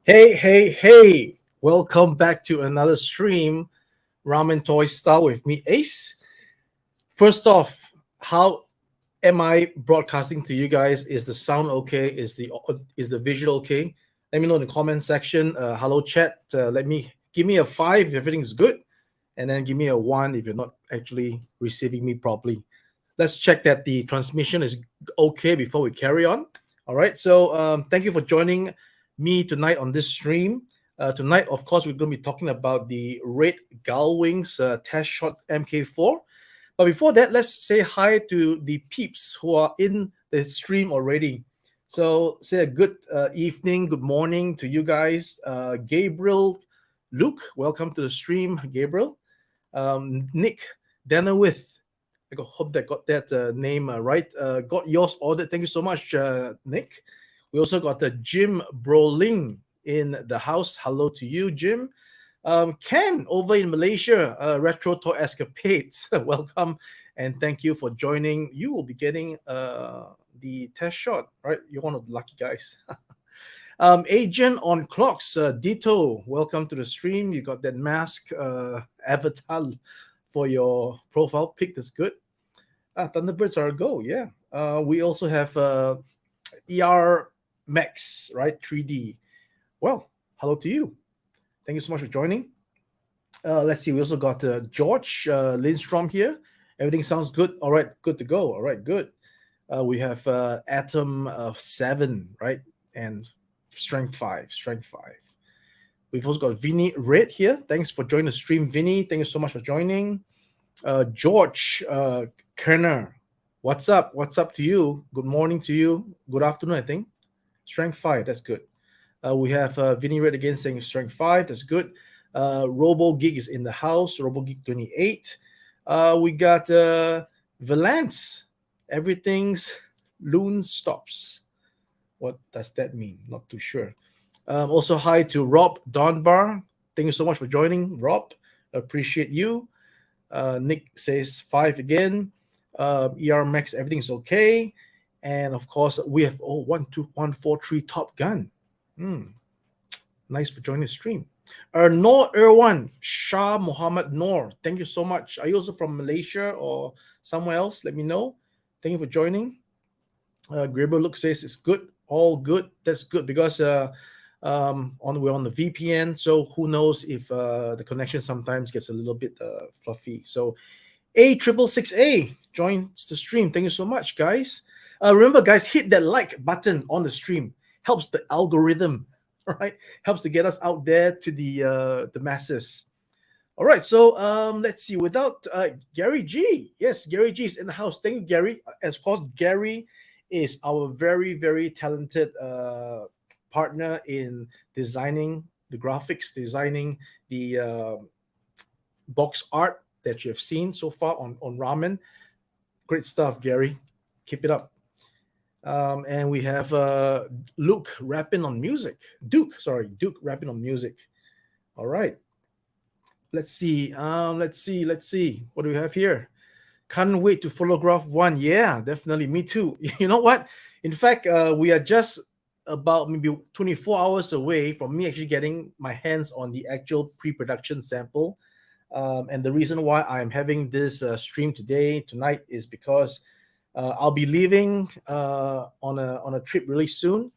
Hey, hey, hey! Welcome back to another stream, Ramen Toy Style with me, Ace. First off, how am I broadcasting to you guys? Is the sound okay? Is the visual okay? Let me know in the comment section. Hello, chat. Let me give me a five if everything's good, and then give me a one if you're not actually receiving me properly. Let's check that the transmission is okay before we carry on. All right. So thank you for joining me tonight on this stream. Tonight, of course, we're going to be talking about the Red Gullwings test shot MK4. But before that, let's say hi to the peeps who are in the stream already. So say a good evening, good morning to you guys. Gabriel, Luke, welcome to the stream, Gabriel. Nick, Danawith, hope that got that name right. Got yours ordered. Thank you so much, Nick. We also got Jim Broling in the house. Hello to you, Jim. Ken over in Malaysia, Retro Toy Escapades. Welcome and thank you for joining. You will be getting the test shot, right? You're one of the lucky guys. Agent on Clocks, Ditto, welcome to the stream. You got that mask avatar for your profile pic. That's good. Thunderbirds are a go, yeah. We also have ER Max, right? 3D. Well, hello to you. Thank you so much for joining. Let's see. We also got George Lindstrom here. Everything sounds good. All right, good to go. All right, good. We have Atom 7, right? And Strength 5. Strength 5. We've also got Vinny Red here. Thanks for joining the stream, Vinny. Thank you so much for joining. George Kerner, what's up? What's up to you? Good morning to you. Good afternoon, I think. Strength 5, that's good. We have Vinny Red again saying Strength 5, that's good. Robo Gig is in the house, Robo Gig 28. We got Valance, everything's loon stops. What does that mean? Not too sure. Also, hi to Rob Donbar. Thank you so much for joining, Rob. Appreciate you. Nick says 5 again. ER Max, everything's okay. And of course, we have 1, 2, 1, 4, 3 Top Gun. Nice for joining the stream. Noor Irwan, Shah Muhammad Noor. Thank you so much. Are you also from Malaysia or somewhere else? Let me know. Thank you for joining. Gribber Look says it's good. All good. That's good because we're on the VPN, so who knows if the connection sometimes gets a little bit fluffy. So A666A joins the stream. Thank you so much, guys. Remember, guys, hit that like button on the stream. Helps the algorithm, right? Helps to get us out there to the masses. All right, so let's see. Without Gary G, yes, Gary G is in the house. Thank you, Gary. As of course, Gary is our very, very talented partner in designing the graphics, designing the box art that you have seen so far on Ramen. Great stuff, Gary. Keep it up. And we have Luke rapping on music. Duke rapping on music. All right. Let's see. Let's see. What do we have here? Can't wait to follow Graph 1. Yeah, definitely. Me too. You know what? In fact, we are just about maybe 24 hours away from me actually getting my hands on the actual pre-production sample. And the reason why I'm having this stream tonight, is because I'll be leaving on a trip really soon,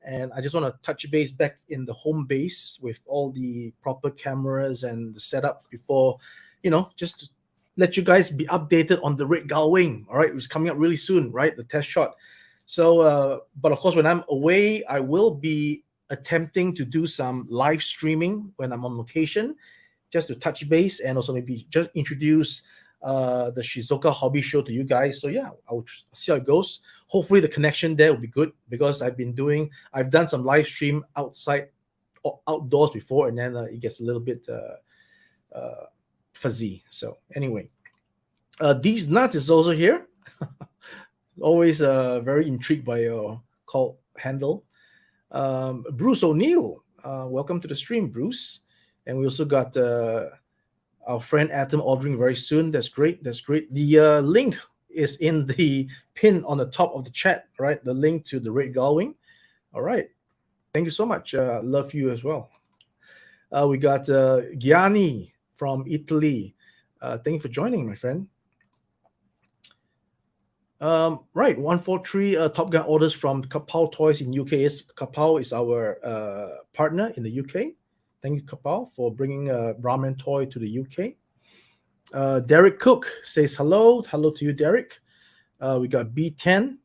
and I just want to touch base back in the home base with all the proper cameras and the setup before, just to let you guys be updated on the Red Gullwing. All right, it's coming up really soon, right? The test shot. So, but of course, when I'm away, I will be attempting to do some live streaming when I'm on location, just to touch base and also maybe just introduce the Shizuoka Hobby Show to you guys. So yeah, I'll see how it goes. Hopefully the connection there will be good, because I've done some live stream outdoors before, and then it gets a little bit fuzzy. So anyway, These Nuts is also here. Always very intrigued by your call handle. Bruce O'Neill, welcome to the stream, Bruce. And we also got our friend Atom ordering very soon. That's great. The link is in the pin on the top of the chat, right? The link to the Red Gullwing. All right. Thank you so much. Love you as well. We got Gianni from Italy. Thank you for joining, my friend. Right, 143 Top Gun orders from Kapao Toys in UK. Kapao is our partner in the UK. Thank you, Kapao, for bringing a ramen toy to the UK. Derek Cook says hello. Hello to you, Derek. We got B10.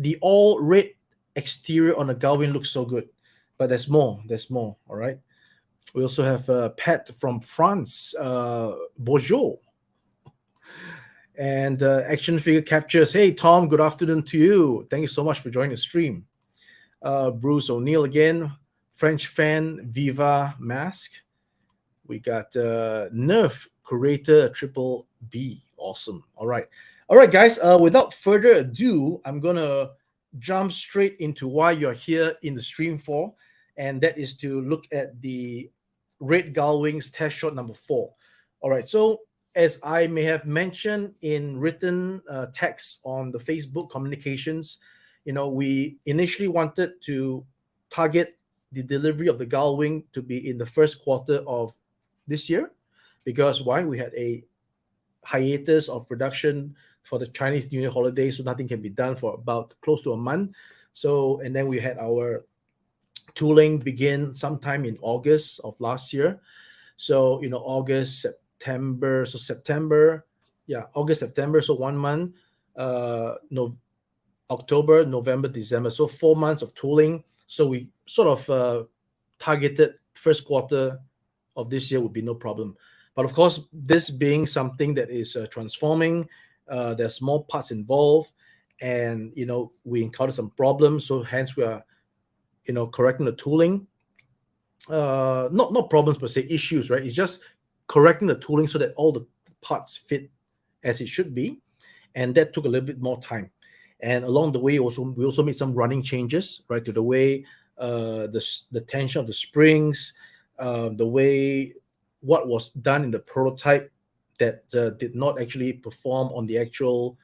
The all red exterior on the Gullwing looks so good, but there's more. There's more. All right. We also have Pat from France. Bonjour. And Action Figure Captures. Hey, Tom, good afternoon to you. Thank you so much for joining the stream. Bruce O'Neill again. French fan, Viva Mask. We got Nerf Curator Triple B. Awesome. All right. All right, guys. Without further ado, I'm going to jump straight into why you're here in the stream for. And that is to look at the Red Gullwings test shot number 4. All right. So, as I may have mentioned in written text on the Facebook communications, we initially wanted to target the delivery of the Gullwing to be in the first quarter of this year, because why? We had a hiatus of production for the Chinese New Year holiday, so nothing can be done for about close to a month. So, and then we had our tooling begin sometime in August of last year. So, August, September, so September, yeah, August, September, so 1 month, no, October, November, December, so 4 months of tooling. So we sort of targeted first quarter of this year would be no problem. But of course, this being something that is transforming, there's more parts involved, and we encountered some problems. So hence we are correcting the tooling. Not problems per se, issues, right? It's just correcting the tooling so that all the parts fit as it should be, and that took a little bit more time. And along the way, we also made some running changes, right, to the way the tension of the springs, the way what was done in the prototype that did not actually perform on the actual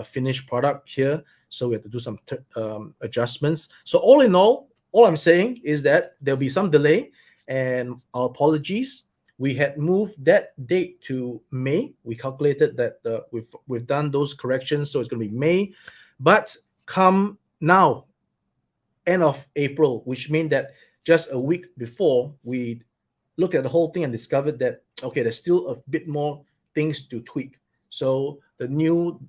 finished product here. So we had to do some adjustments. So all in all I'm saying is that there'll be some delay, and our apologies. We had moved that date to May. We calculated that we've done those corrections, so it's going to be May. But come now, end of April, which means that just a week before, we looked at the whole thing and discovered that, okay, there's still a bit more things to tweak. So the new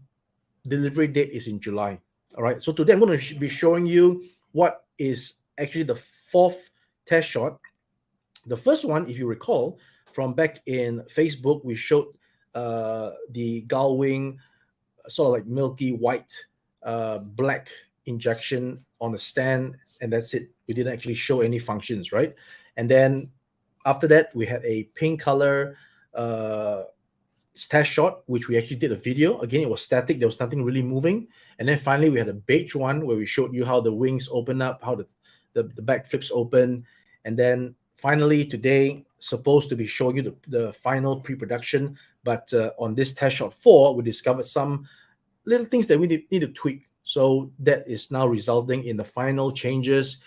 delivery date is in July. All right. So today I'm going to be showing you what is actually the 4th test shot. The first one, if you recall, from back in Facebook, we showed the Gullwing sort of like milky white, black injection on the stand, and that's it. We didn't actually show any functions, right? And then after that, we had a pink color test shot, which we actually did a video. Again, it was static. There was nothing really moving. And then finally, we had a beige one where we showed you how the wings open up, how the back flips open. And then finally, today, supposed to be showing you the final pre-production. But on this test shot 4, we discovered some little things that we need to tweak. So that is now resulting in the final changes.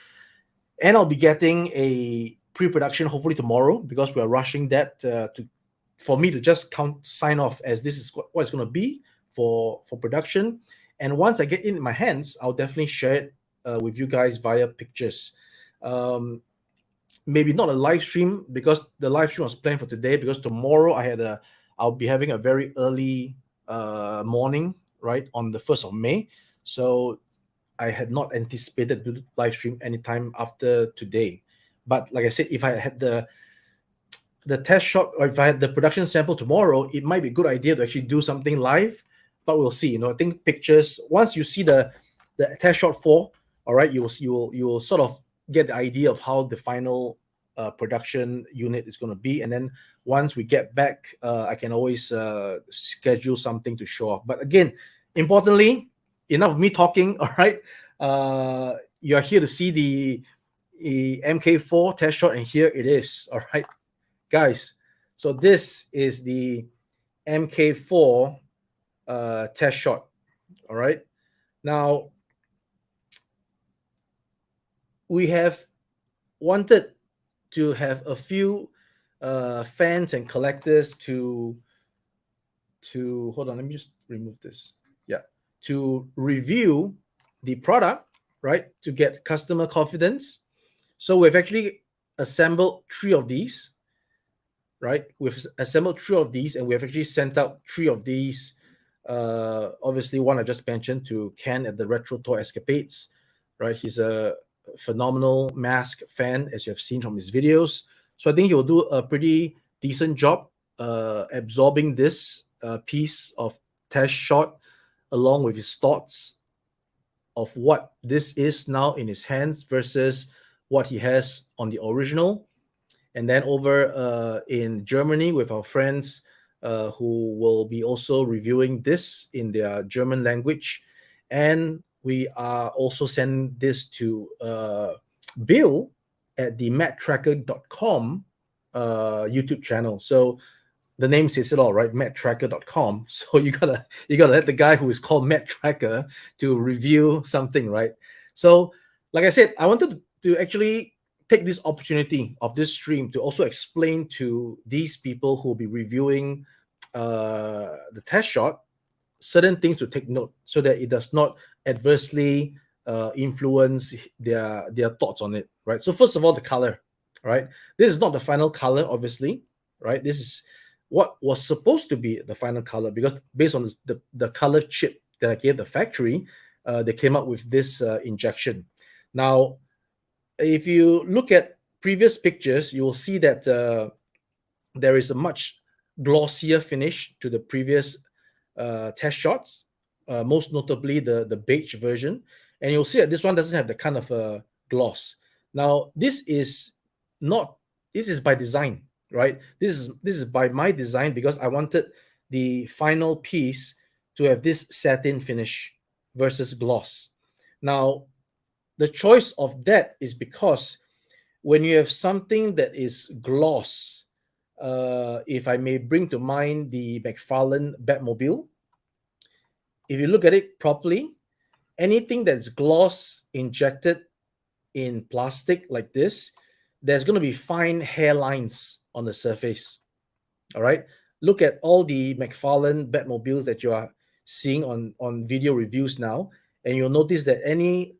And I'll be getting a pre-production hopefully tomorrow, because we are rushing that for me to just sign off as this is what it's going to be for production. And once I get it in my hands, I'll definitely share it with you guys via pictures. Maybe not a live stream, because the live stream was planned for today, because tomorrow I'll be having a very early morning, right, on the 1st of May. So I had not anticipated to do live stream anytime after today. But like I said, if I had the test shot, or if I had the production sample tomorrow, it might be a good idea to actually do something live. But we'll see. I think pictures, once you see the test shot 4, all right, you will sort of get the idea of how the final production unit is going to be. And then once we get back, I can always schedule something to show off. But again, importantly, enough of me talking. All right, you're here to see the MK4 test shot, and here it is. All right, guys. So this is the MK4 test shot. All right. Now, we have wanted to have a few fans and collectors to hold on, let me just remove this. Yeah, to review the product, right? To get customer confidence. So we've actually assembled 3 of these, right? We've assembled 3 of these, and we have actually sent out 3 of these. Obviously, one I just mentioned to Ken at the Retro Toy Escapades, right? He's a phenomenal mask fan, as you have seen from his videos. So I think he will do a pretty decent job absorbing this piece of test shot along with his thoughts of what this is now in his hands versus what he has on the original. And then over in Germany with our friends who will be also reviewing this in their German language. And we are also sending this to Bill at the mattracker.com YouTube channel. So the name says it all, right? Mattracker.com. So you gotta let the guy who is called Matt Tracker to review something, right? So, like I said, I wanted to actually take this opportunity of this stream to also explain to these people who will be reviewing the test shot certain things to take note so that it does not adversely influence their thoughts on it, right? So first of all, the color, right? This is not the final color, obviously, right? This is what was supposed to be the final color because based on the color chip that I gave the factory, they came up with this injection. Now, if you look at previous pictures, you will see that there is a much glossier finish to the previous test shots, most notably the beige version. And you'll see that this one doesn't have the kind of gloss. Now, this is by design, right? This is by my design because I wanted the final piece to have this satin finish versus gloss. Now, the choice of that is because when you have something that is gloss, if I may bring to mind the McFarlane Batmobile, if you look at it properly, anything that's gloss injected in plastic like this, there's going to be fine hairlines on the surface. All right. Look at all the McFarlane Batmobiles that you are seeing on video reviews now, and you'll notice that any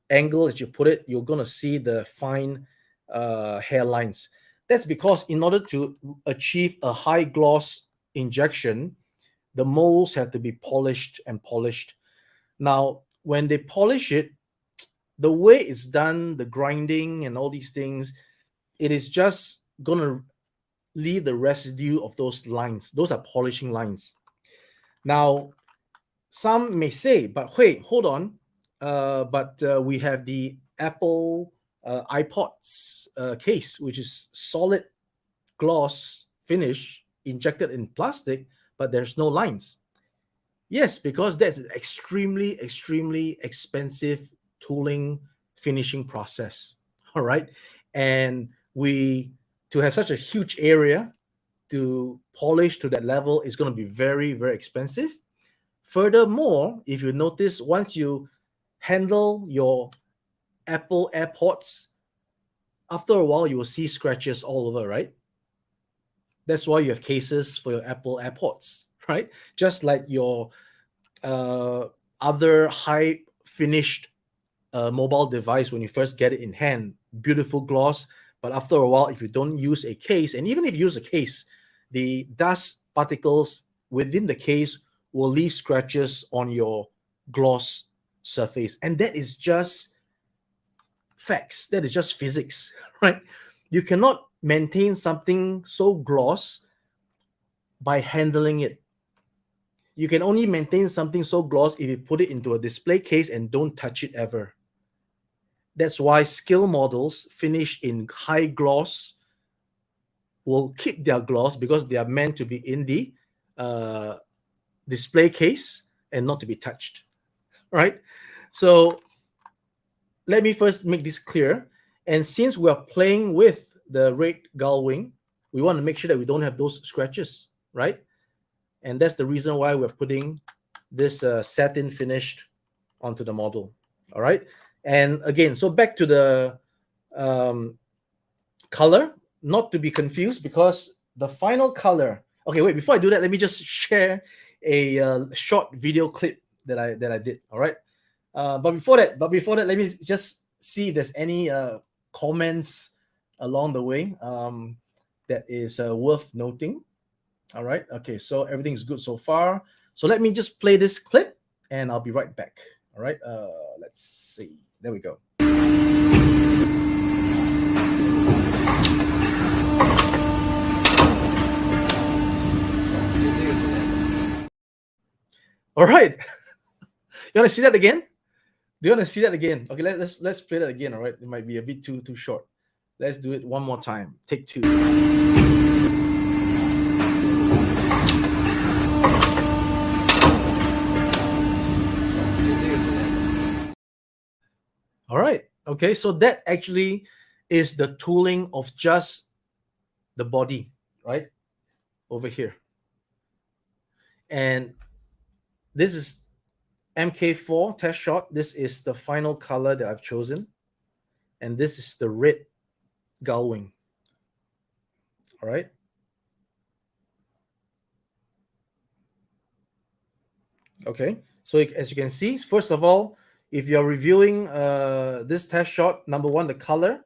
angle that you put it, you're going to see the fine hairlines. That's because in order to achieve a high gloss injection, the molds have to be polished and polished. Now, when they polish it, the way it's done, the grinding and all these things, it is just going to leave the residue of those lines. Those are polishing lines. Now, some may say, but wait, hold on. But we have the Apple iPods case, which is solid gloss finish injected in plastic, but there's no lines. Yes, because that's an extremely, extremely expensive tooling finishing process. All right. And to have such a huge area to polish to that level is going to be very, very expensive. Furthermore, if you notice, once you handle your Apple AirPods, after a while, you will see scratches all over, right? That's why you have cases for your Apple AirPods, right? Just like your other high finished mobile device when you first get it in hand, beautiful gloss. But after a while, if you don't use a case, and even if you use a case, the dust particles within the case will leave scratches on your gloss surface. And that is just facts. That is just physics, right? You cannot maintain something so gloss by handling it. You can only maintain something so gloss if you put it into a display case and don't touch it ever. That's why scale models finished in high gloss will keep their gloss because they are meant to be in the display case and not to be touched, right? So let me first make this clear. And since we are playing with the red Gullwing, we want to make sure that we don't have those scratches, right? And that's the reason why we're putting this satin finished onto the model, all right? And again, so back to the um, color, not to be confused, because the final color. Okay, wait. Before I do that, let me just share a short video clip that I did. All right. But before that, let me just see if there's any comments along the way that is worth noting. All right. Okay. So everything's good so far. So let me just play this clip, and I'll be right back. All right. Let's see. There we go. All right. You want to see that again? Do you want to see that again? Okay, let's play that again. All right. It might be a bit too short. Let's do it one more time. Take two. All right. Okay. So that actually is the tooling of just the body, right? Over here. And this is MK4 test shot. This is the final color that I've chosen. And this is the red Gullwing. All right. Okay. So as you can see, first of all, if you're reviewing this test shot, number one, the color,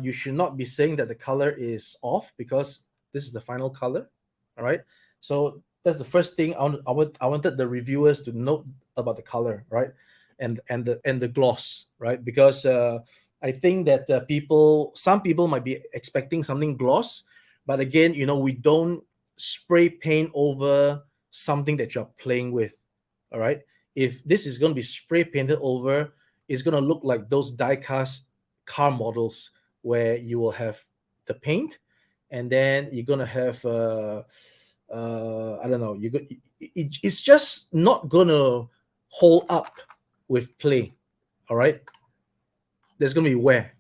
you should not be saying that the color is off, because this is the final color. All right. So that's the first thing I wanted the reviewers to note about the color, right? And the gloss, right? Because I think that some people might be expecting something gloss, but again, we don't spray paint over something that you're playing with. All right. If this is going to be spray painted over, it's going to look like those die-cast car models where you will have the paint, and then you're going to have I don't know, it's just not going to hold up with play. All right. There's going to be wear.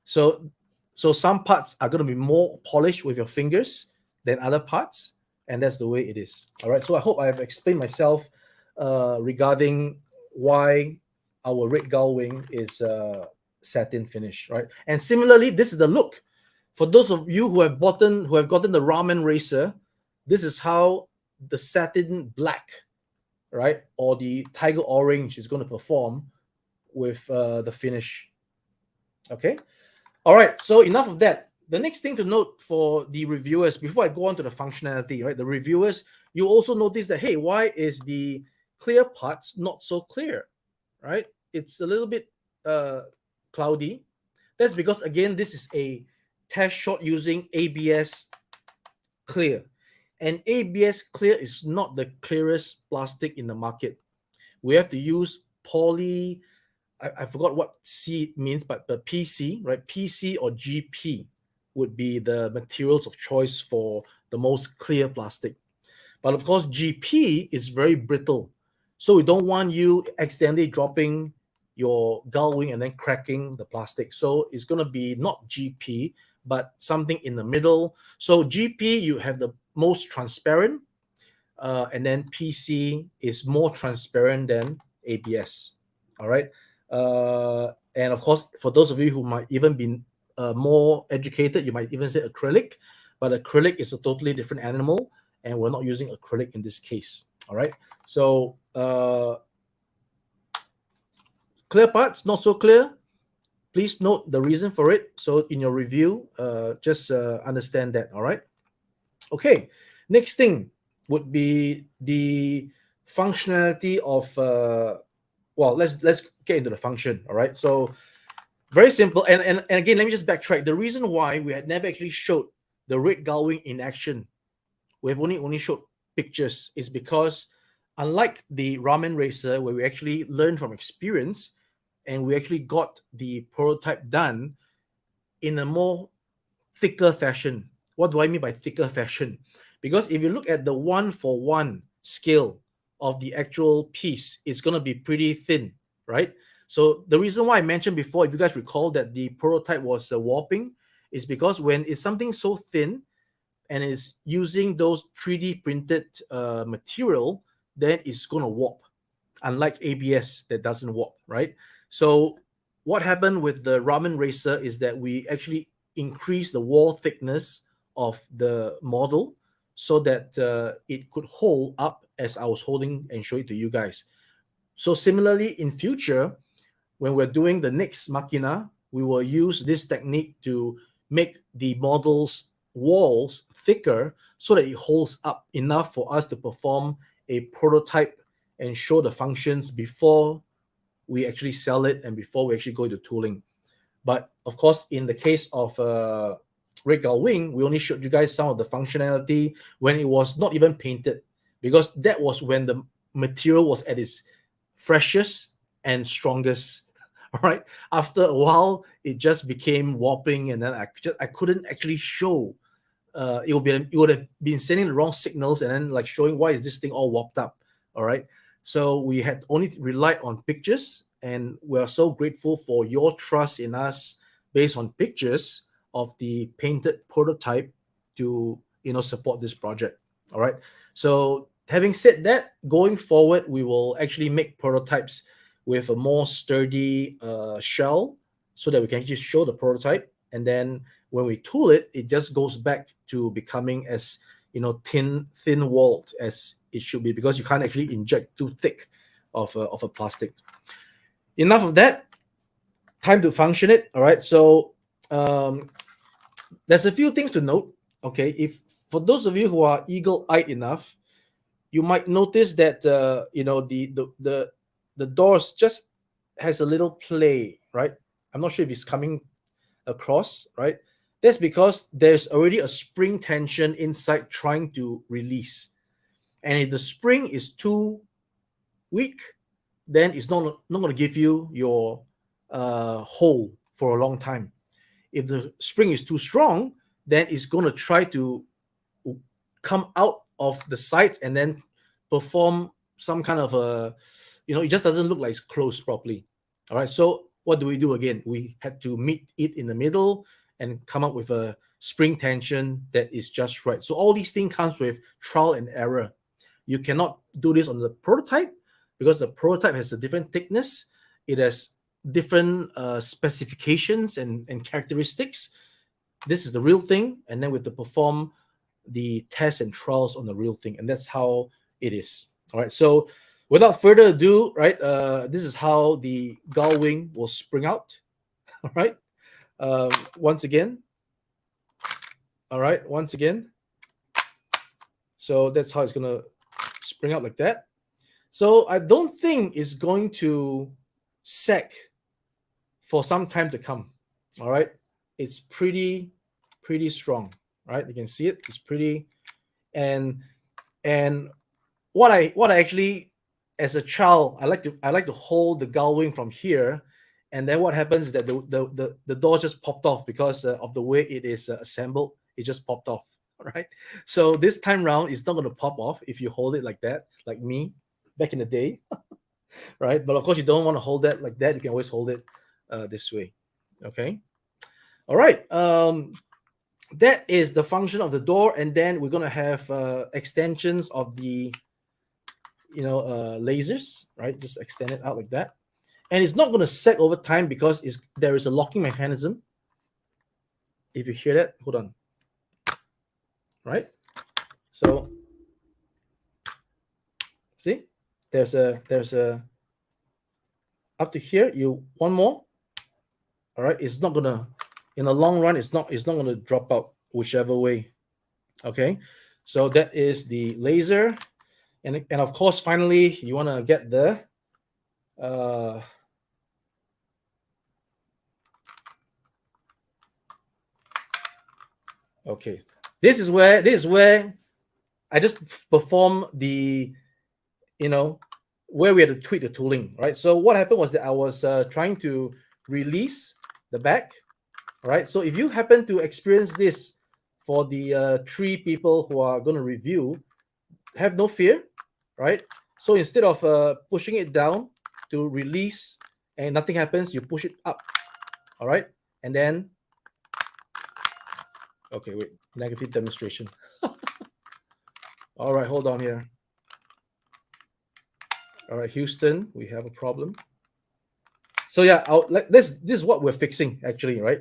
So some parts are going to be more polished with your fingers than other parts, and that's the way it is. All right. So I hope I have explained myself regarding why our red Gullwing is satin finish, right? And similarly, this is the look. For those of you who have gotten the ramen racer, this is how the satin black, right, or the tiger orange is going to perform with the finish. Okay. All right. So enough of that. The next thing to note for the reviewers, before I go on to the functionality, right? The reviewers, you also notice that, hey, why is the clear parts not so clear, right? It's a little bit cloudy. That's because, again, this is a test shot using ABS clear. And ABS clear is not the clearest plastic in the market. We have to use poly, I forgot what C means, but the PC, right? PC or GP would be the materials of choice for the most clear plastic. But of course, GP is very brittle. So we don't want you accidentally dropping your Gullwing and then cracking the plastic. So it's going to be not GP, but something in the middle. So GP, you have the most transparent, and then PC is more transparent than ABS. All right. And of course, for those of you who might even be more educated, you might even say acrylic, but acrylic is a totally different animal, and we're not using acrylic in this case. All right. So clear parts, not so clear. Please note the reason for it. So in your review, just understand that. All right. Okay. Next thing would be the functionality of. Let's get into the function. All right. So very simple. And again, let me just backtrack. The reason why we had never actually showed the red Gullwing in action, we have only showed pictures, is because unlike the ramen racer, where we actually learned from experience and we actually got the prototype done in a more thicker fashion. What do I mean by thicker fashion? Because if you look at the 1:1 scale of the actual piece, it's going to be pretty thin, right? So the reason why I mentioned before, if you guys recall that the prototype was warping, is because when it's something so thin and is using those 3D printed material, then it's going to warp, unlike ABS that doesn't warp, right? So what happened with the ramen racer is that we actually increased the wall thickness of the model so that it could hold up as I was holding and show it to you guys. So similarly, in future, when we're doing the next MakiNa, we will use this technique to make the model's walls thicker so that it holds up enough for us to perform a prototype and show the functions before we actually sell it and before we actually go into tooling. But of course, in the case of Red Gullwing, we only showed you guys some of the functionality when it was not even painted, because that was when the material was at its freshest and strongest. All right. After a while, it just became warping, and then I couldn't actually show. It would have been sending the wrong signals, and then like showing why is this thing all warped up. All right. So we had only relied on pictures, and we're so grateful for your trust in us based on pictures of the painted prototype to support this project. All right. So having said that, going forward, we will actually make prototypes with a more sturdy shell so that we can just show the prototype, and then when we tool it, it just goes back to becoming as thin walled as it should be, because you can't actually inject too thick of a plastic. Enough of that. Time to function it. All right. So there's a few things to note. Okay, if for those of you who are eagle-eyed enough, you might notice that the doors just has a little play, right? I'm not sure if it's coming across, right? That's because there's already a spring tension inside trying to release. And if the spring is too weak, then it's not going to give you your hole for a long time. If the spring is too strong, then it's going to try to come out of the sides and then perform some kind of a, it just doesn't look like it's closed properly. All right. So what do we do again? We had to meet it in the middle and come up with a spring tension that is just right. So all these things comes with trial and error. You cannot do this on the prototype because the prototype has a different thickness. It has different specifications and characteristics. This is the real thing, and then we have to perform the tests and trials on the real thing, and that's how it is. All right. So without further ado, right, this is how the Gullwing will spring out. All right. Once again. All right. Once again. So that's how it's gonna spring out like that. So I don't think it's going to sag for some time to come. All right. It's pretty strong, right? You can see it. It's pretty, and what I actually, as a child, I like to hold the Gullwing from here, and then what happens is that the door just popped off because of the way it is assembled. It just popped off. All right. So this time round, it's not going to pop off if you hold it like that, like me back in the day, right? But of course, you don't want to hold that like that. You can always hold it this way. Okay. All right. That is the function of the door, and then we're gonna have extensions of the lasers, right? Just extend it out like that, and it's not gonna set over time because there is a locking mechanism. If you hear that, hold on. Right. So see, there's a up to here. You one more. All right. It's not gonna, in the long run, it's not gonna drop out whichever way. Okay. So that is the laser. And of course, finally, you want to get the okay. This is where I just perform the where we had to tweak the tooling, right? So what happened was that I was trying to release the back, all right? So if you happen to experience this for the 3 people who are going to review, have no fear, right? So instead of pushing it down to release and nothing happens, you push it up, all right? And then, okay, wait, negative demonstration. All right, hold on here. All right, Houston, we have a problem. So yeah, this is what we're fixing actually, right?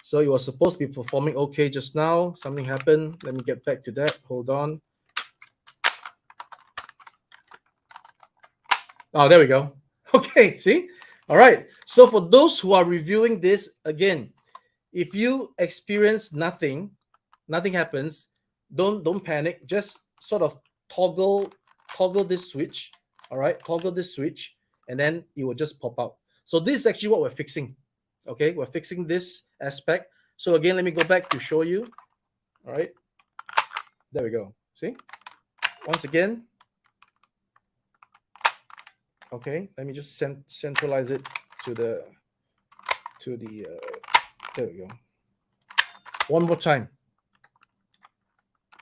So it was supposed to be performing okay just now. Something happened. Let me get back to that. Hold on. Oh, there we go. Okay, see? All right. So for those who are reviewing this again, if you experience nothing happens, don't panic. Just sort of toggle this switch. All right, toggle this switch, and then it will just pop out. So this is actually what we're fixing. Okay, we're fixing this aspect. So again, let me go back to show you. All right, there we go. See, once again. Okay, let me just centralize it to the there we go. One more time.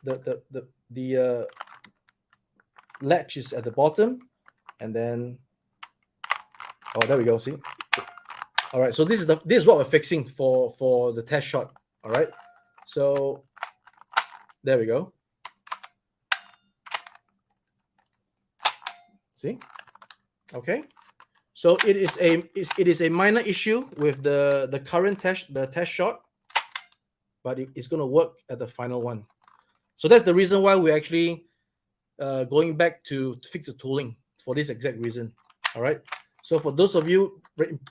The latch is at the bottom, and then there we go. See. All right, so this is what we're fixing for the test shot. All right, so there we go. See, okay. So it is a minor issue with the current test shot, but it's going to work at the final one. So that's the reason why we're actually going back to fix the tooling for this exact reason. All right. So for those of you,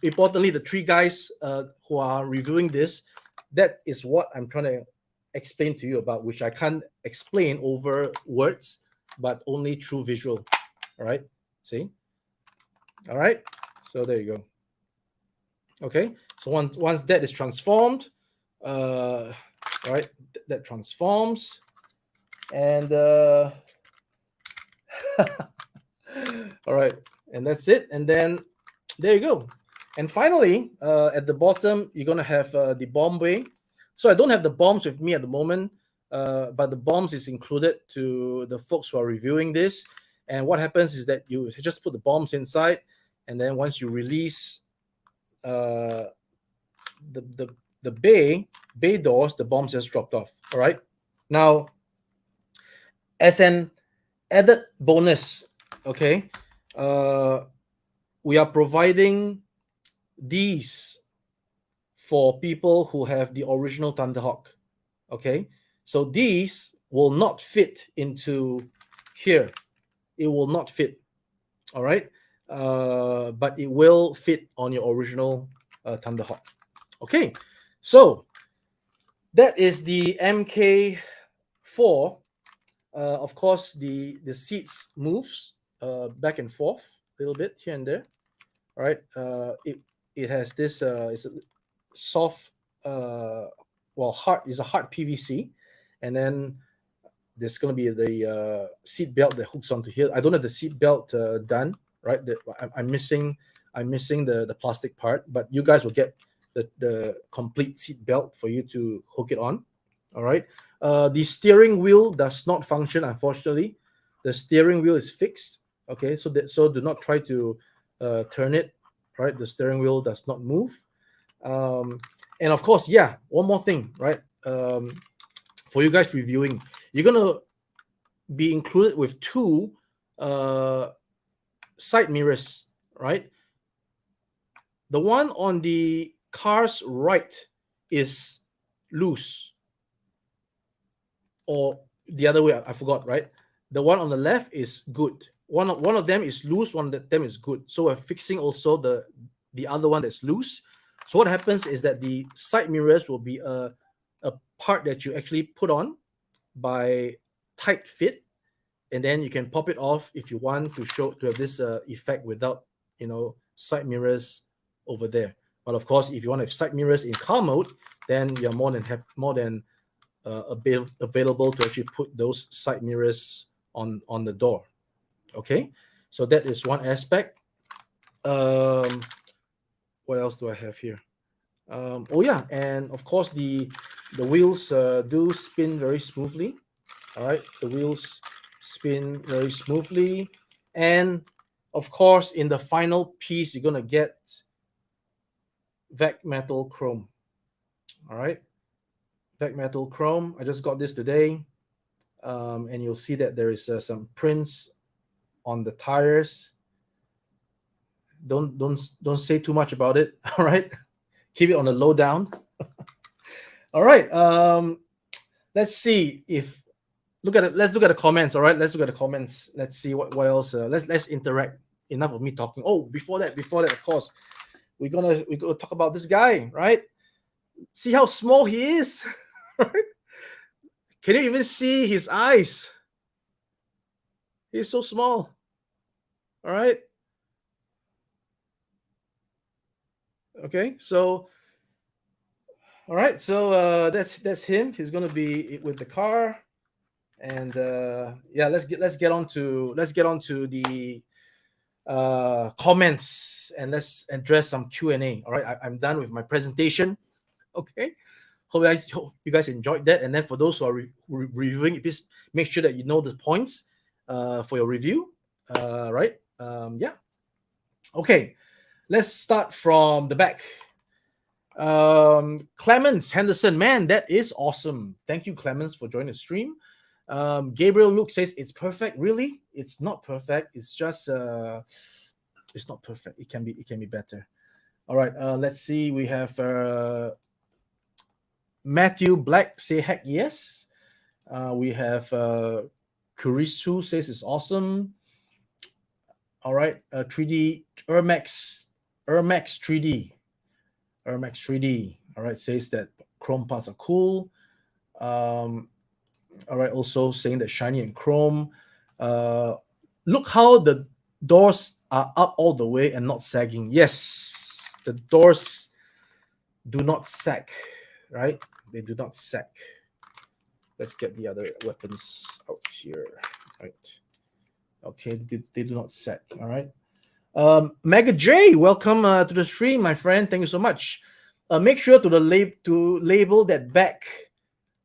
importantly, the three guys who are reviewing this, that is what I'm trying to explain to you about, which I can't explain over words, but only through visual. All right. See? All right. So there you go. Okay. So once that is transformed, all right, that transforms, and all right, and that's it. And then there you go. And finally, at the bottom, you're gonna have the bomb bay. So I don't have the bombs with me at the moment, but the bombs is included to the folks who are reviewing this. And what happens is that you just put the bombs inside, and then once you release the bay doors, the bombs just dropped off. All right. Now, as an added bonus, okay, we are providing these for people who have the original Thunderhawk. Okay, so these will not fit into here. It will not fit. All right, but it will fit on your original Thunderhawk. Okay, so that is the MK4. Of course, the seats moves back and forth a little bit here and there. All right, it has this it's a soft hard is a hard PVC, and then there's going to be the seat belt that hooks onto here. I don't have the seat belt done, right? I'm missing the plastic part, but you guys will get the complete seat belt for you to hook it on. All right. The steering wheel does not function, unfortunately. The steering wheel is fixed. Okay, so do not try to turn it. Right, the steering wheel does not move. And of course, yeah, one more thing, right? For you guys reviewing, you're gonna be included with two side mirrors, right? The one on the car's right is loose, or the other way, I forgot, right? The one on the left is good. One of them is loose, one of them is good. So we're fixing also the other one that's loose. So what happens is that the side mirrors will be a part that you actually put on by tight fit, and then you can pop it off if you want to have this effect without side mirrors over there. But of course, if you want to have side mirrors in car mode, then you're more than available to actually put those side mirrors on the door. Okay, so that is one aspect. What else do I have here? Oh yeah, and of course the wheels do spin very smoothly. All right, the wheels spin very smoothly, and of course in the final piece you're gonna get VAC metal chrome. All right, VAC metal chrome. I just got this today, and you'll see that there is some prints on the tires. Don't say too much about it. All right, keep it on the low down. All right. Let's see if look at it. Let's look at the comments. All right, let's look at the comments. Let's see what else. Let's interact. Enough of me talking. Oh, before that, of course, we're gonna talk about this guy, right? See how small he is. Right? Can you even see his eyes? He's so small. All right. Okay. So, all right. So that's him. He's gonna be with the car, and yeah, let's get on to the comments, and let's address some Q&A. All right. I'm done with my presentation. Okay. Hope you guys enjoyed that. And then for those who are reviewing, please make sure that you know the points for your review. Right. Yeah. Okay. Let's start from the back. Clemens Henderson, man, that is awesome. Thank you, Clemens, for joining the stream. Gabriel Luke says it's perfect. Really, it's not perfect. It's just it's not perfect. It can be better. All right. Let's see. We have Matthew Black say heck yes. We have Kurisu says it's awesome. All right. 3D Ermax 3D. Ermax 3D. All right. Says that chrome parts are cool. All right. Also saying that shiny and chrome. Look how the doors are up all the way and not sagging. Yes. The doors do not sag. Right? They do not sag. Let's get the other weapons out here. Right. Okay, they do not sag. All right. Mega J, welcome to the stream, my friend. Thank you so much. Make sure to label that back.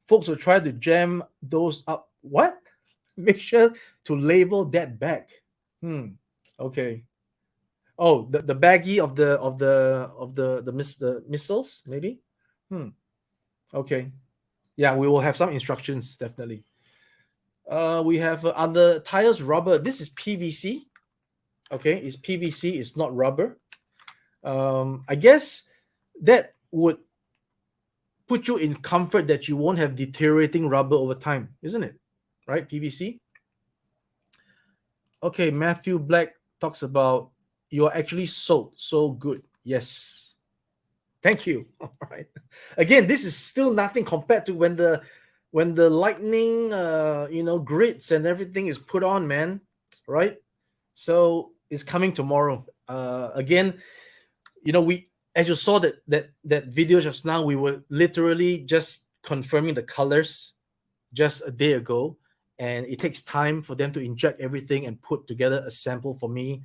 Folks will try to jam those up. What? Make sure to label that back. Okay. Oh, the baggie of the missiles, maybe. Okay. Yeah, we will have some instructions, definitely. We have other tires, rubber. This is PVC. Okay, it's PVC, it's not rubber. I guess that would put you in comfort that you won't have deteriorating rubber over time, isn't it? Right, PVC. Okay, Matthew Black talks about you're actually so good. Yes. Thank you. All right. Again, this is still nothing compared to when the lightning grids and everything is put on, man. Right? So it's coming tomorrow. Again, we, as you saw that video just now, we were literally just confirming the colors just a day ago, and it takes time for them to inject everything and put together a sample for me.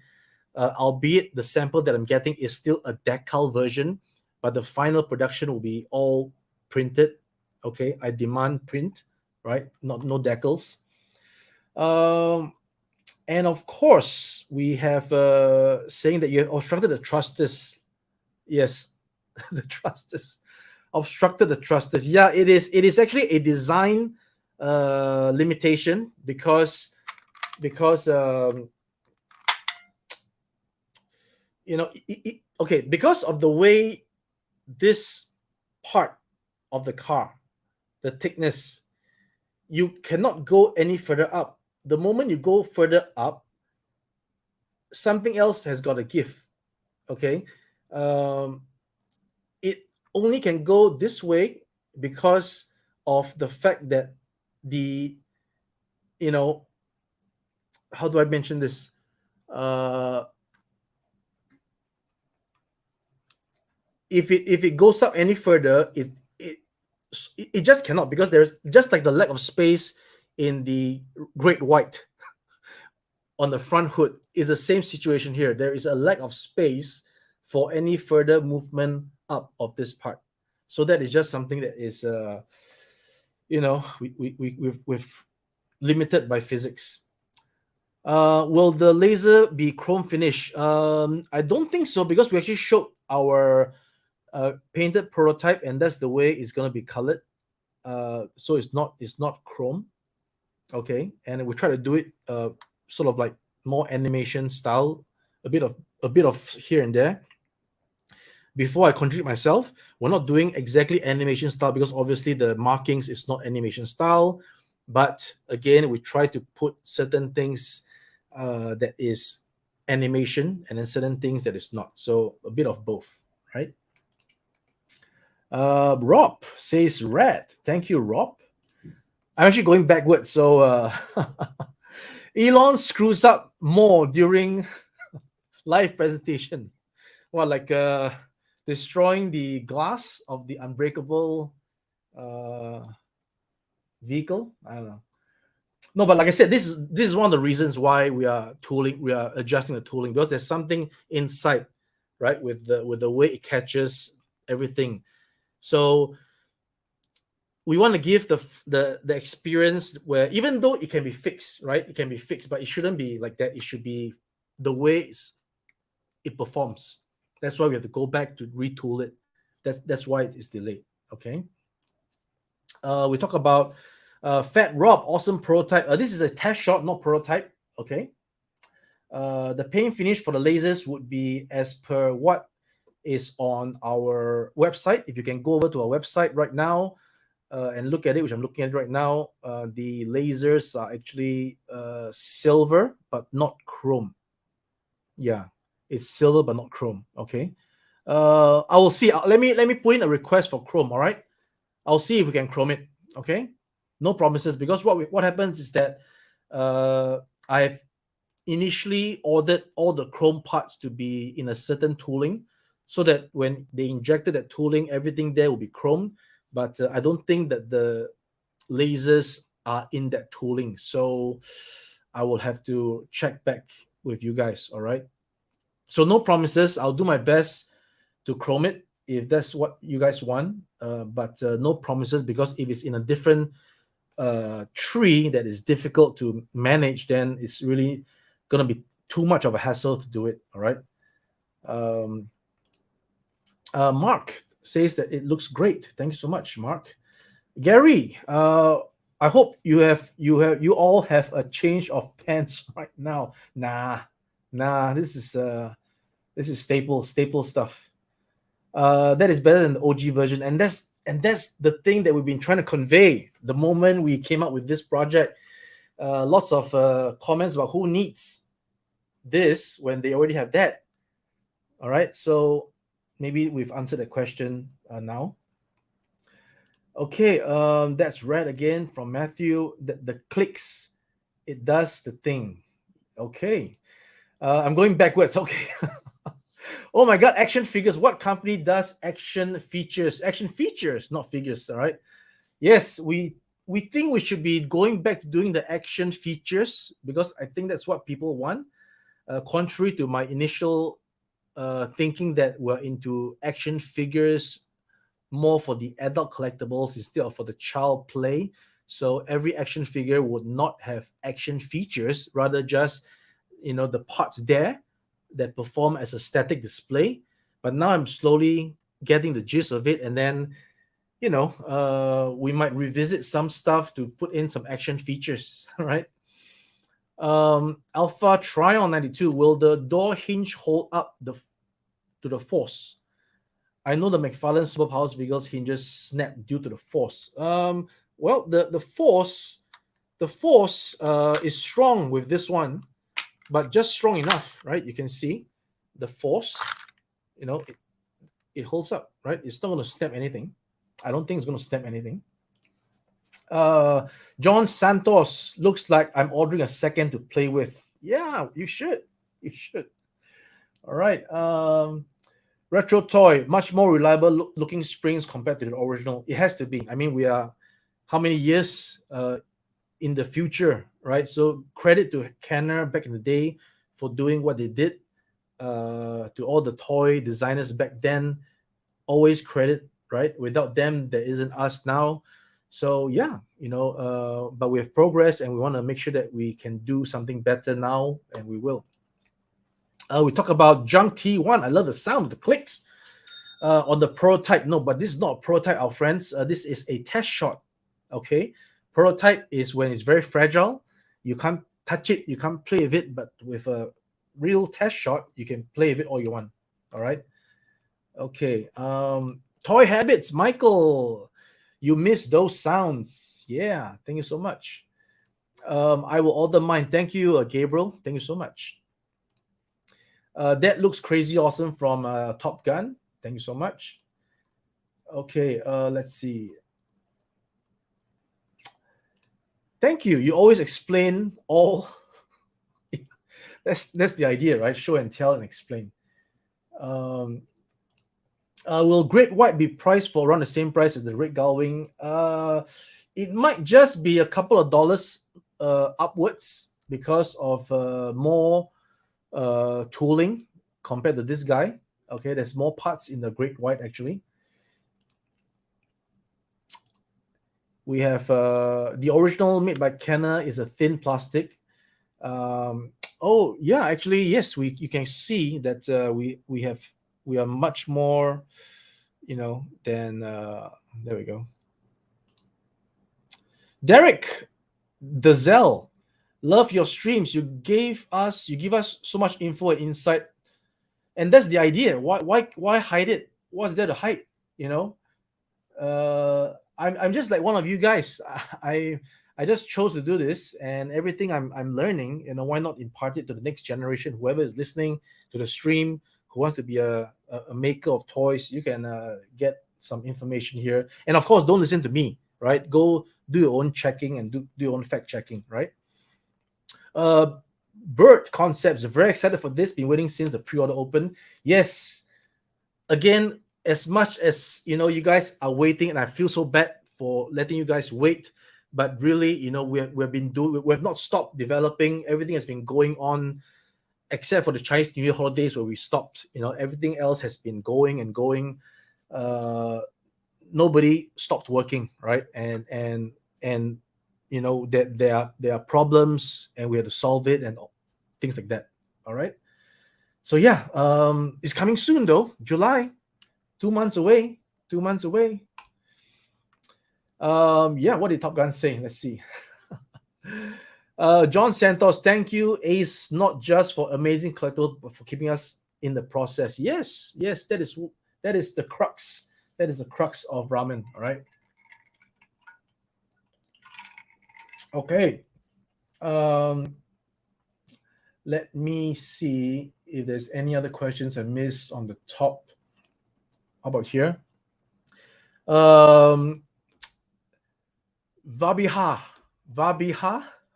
Albeit the sample that I'm getting is still a decal version, but the final production will be all printed. Okay, I demand print, right? No decals. And of course, we have saying that you have obstructed the thrusters. Yes, the thrusters. Obstructed the thrusters. Yeah, it is. It is actually a design limitation because okay, because of the way this part of the car, the thickness, you cannot go any further up. The moment you go further up, something else has got to give. Okay, it only can go this way because of the fact that how do I mention this? If it goes up any further, it just cannot, because there's just like the lack of space in the Great White on the front hood is the same situation here. There is a lack of space for any further movement up of this part. So that is just something that is we've limited by physics. Will the laser be chrome finish? I don't think so, because we actually showed our painted prototype, and that's the way it's going to be colored. So it's not chrome. Okay, and we try to do it sort of like more animation style a bit of here and there. Before I contribute myself, we're not doing exactly animation style because obviously the markings is not animation style. But again, we try to put certain things that is animation and then certain things that is not. So a bit of both, right? Rob says red. Thank you, Rob. I'm actually going backwards. So Elon screws up more during live presentation. Well, like destroying the glass of the unbreakable vehicle. I don't know. No, but like I said, this is one of the reasons why we are adjusting the tooling, because there's something inside, right, with the way it catches everything. So we want to give the experience where, even though it can be fixed, right, it can be fixed, but it shouldn't be like that. It should be the way it performs. That's why we have to go back to retool it. That's why it is delayed. Okay. We talk about Fat Rob, awesome prototype. This is a test shot, not prototype. Okay. The paint finish for the lasers would be as per what is on our website. If you can go over to our website right now and look at it, which I'm looking at right now, the lasers are actually silver but not chrome. Yeah, it's silver but not chrome. Okay. I will see. Let me put in a request for chrome. All right. I'll see if we can chrome it. Okay. No promises, because what happens is that I've initially ordered all the chrome parts to be in a certain tooling, so that when they injected that tooling, everything there will be chrome. But I don't think that the lasers are in that tooling, so I will have to check back with you guys. All right. So no promises. I'll do my best to chrome it if that's what you guys want. But no promises, because if it's in a different tree that is difficult to manage, then it's really going to be too much of a hassle to do it. All right. Mark says that it looks great. Thank you so much, Mark. Gary, I hope you all have a change of pants right now. Nah, this is staple stuff. That is better than the OG version, and that's the thing that we've been trying to convey the moment we came up with this project. Lots of comments about who needs this when they already have that. All right, so maybe we've answered the question now. Okay, that's red again from Matthew. The clicks, it does the thing. Okay, I'm going backwards. Okay. Oh my God, action figures. What company does action features? Action features, not figures. All right. Yes, we think we should be going back to doing the action features, because I think that's what people want. Contrary to my initial thinking that we're into action figures more for the adult collectibles instead of for the child play. So every action figure would not have action features, rather just the parts there that perform as a static display. But now I'm slowly getting the gist of it, and then we might revisit some stuff to put in some action features. Right. Alpha Trion 92, will the door hinge hold up to the force? I know the McFarlane Superpowers vehicles hinges snap due to the force. Well, the force is strong with this one, but just strong enough, right? You can see the force, it holds up, right? It's not going to snap anything. I don't think it's going to snap anything. John Santos, looks like I'm ordering a second to play with. Yeah, you should. All right. Retro Toy, much more reliable looking springs compared to the original. It has to be. I mean, we are how many years in the future, right? So credit to Kenner back in the day for doing what they did. To all the toy designers back then, always credit, right? Without them, there isn't us now. So yeah, but we have progress, and we want to make sure that we can do something better now, and we will. We talk about Junk T1. I love the sound of the clicks on the prototype. No, but this is not a prototype, our friends. This is a test shot. Okay, prototype is when it's very fragile. You can't touch it, you can't play with it. But with a real test shot, you can play with it all you want. All right. Okay. Toy habits, Michael. You miss those sounds. Yeah. Thank you so much. I will order mine. Thank you, Gabriel. Thank you so much. That looks crazy awesome from Top Gun. Thank you so much. Okay. Let's see. Thank you. You always explain all. That's the idea, right? Show and tell and explain. Will Great White be priced for around the same price as the Red Gullwing? It might just be a couple of dollars upwards because of more tooling compared to this guy. Okay, there's more parts in the Great White actually. We have the original made by MakiNa is a thin plastic. Oh yeah, actually yes, you can see that we are much more, than there we go. Derek Dazelle, love your streams. You give us so much info and insight, and that's the idea. Why hide it? What's there to hide? I'm just like one of you guys. I just chose to do this, and everything I'm learning, why not impart it to the next generation? Whoever is listening to the stream, who wants to be a maker of toys, you can get some information here. And of course, don't listen to me, right? Go do your own checking and do your own fact checking, right? Bird Concepts, very excited for this. Been waiting since the pre-order open. Yes. Again, as much as you guys are waiting, and I feel so bad for letting you guys wait, but really, we've not stopped developing. Everything has been going on, except for the Chinese New Year holidays where we stopped. Everything else has been going and going. Nobody stopped working, right? And that there are problems, and we have to solve it and things like that. All right. So yeah, it's coming soon though. July, 2 months away. 2 months away. Yeah, what did Top Gun say? Let's see. John Santos, thank you, Ace, not just for amazing collectibles, but for keeping us in the process. Yes, that is the crux. That is the crux of ramen. All right. Okay. Let me see if there's any other questions I missed on the top. How about here? Vabiha.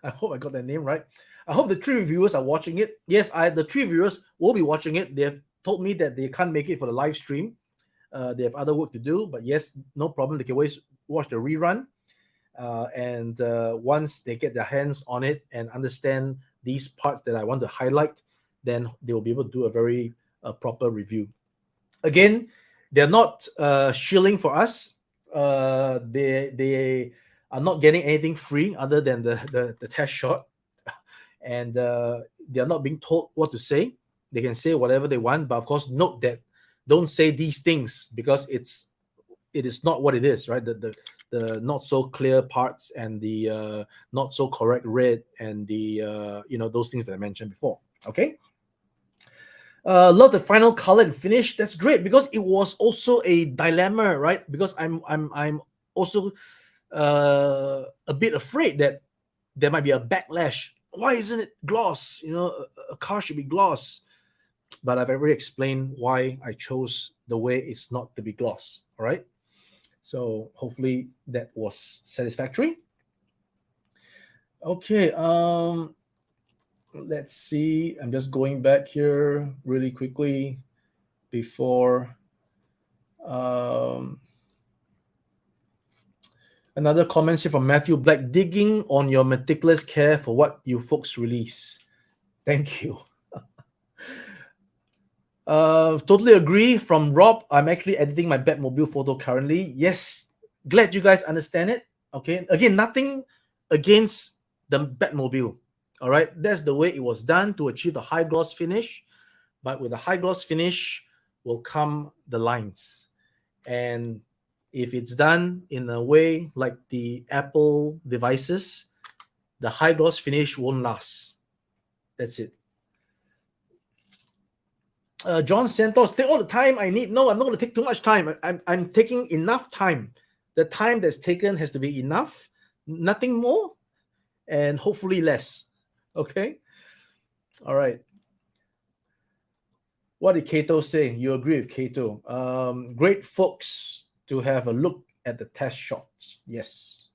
I hope I got that name right. I hope the 3 reviewers are watching it. Yes, the 3 reviewers will be watching it. They have told me that they can't make it for the live stream. They have other work to do, but yes, no problem. They can always watch the rerun. And once they get their hands on it and understand these parts that I want to highlight, then they will be able to do a very proper review. Again, they're not shilling for us. They are not getting anything free other than the test shot, and they are not being told what to say. They can say whatever they want, but of course, note that don't say these things because it is not what it is, right? The not so clear parts and the not so correct red and the those things that I mentioned before. Okay. Love the final color and finish. That's great because it was also a dilemma, right? Because I'm also a bit afraid that there might be a backlash. Why isn't it gloss? A car should be gloss. But I've already explained why I chose the way it's not to be gloss. All right. So hopefully that was satisfactory. Okay. Let's see. I'm just going back here really quickly before another comment here from Matthew Black. Digging on your meticulous care for what you folks release. Thank you. Totally agree. From Rob, I'm actually editing my Batmobile photo currently. Yes, glad you guys understand it. Okay, again, nothing against the Batmobile. All right, that's the way it was done to achieve the high gloss finish. But with the high gloss finish will come the lines. And if it's done in a way like the Apple devices, the high gloss finish won't last. That's it. John Santos, take all the time I need. No, I'm not going to take too much time. I'm taking enough time. The time that's taken has to be enough, nothing more, and hopefully less. Okay. All right. What did Kato say? You agree with Kato? Great folks to have a look at the test shots. Yes.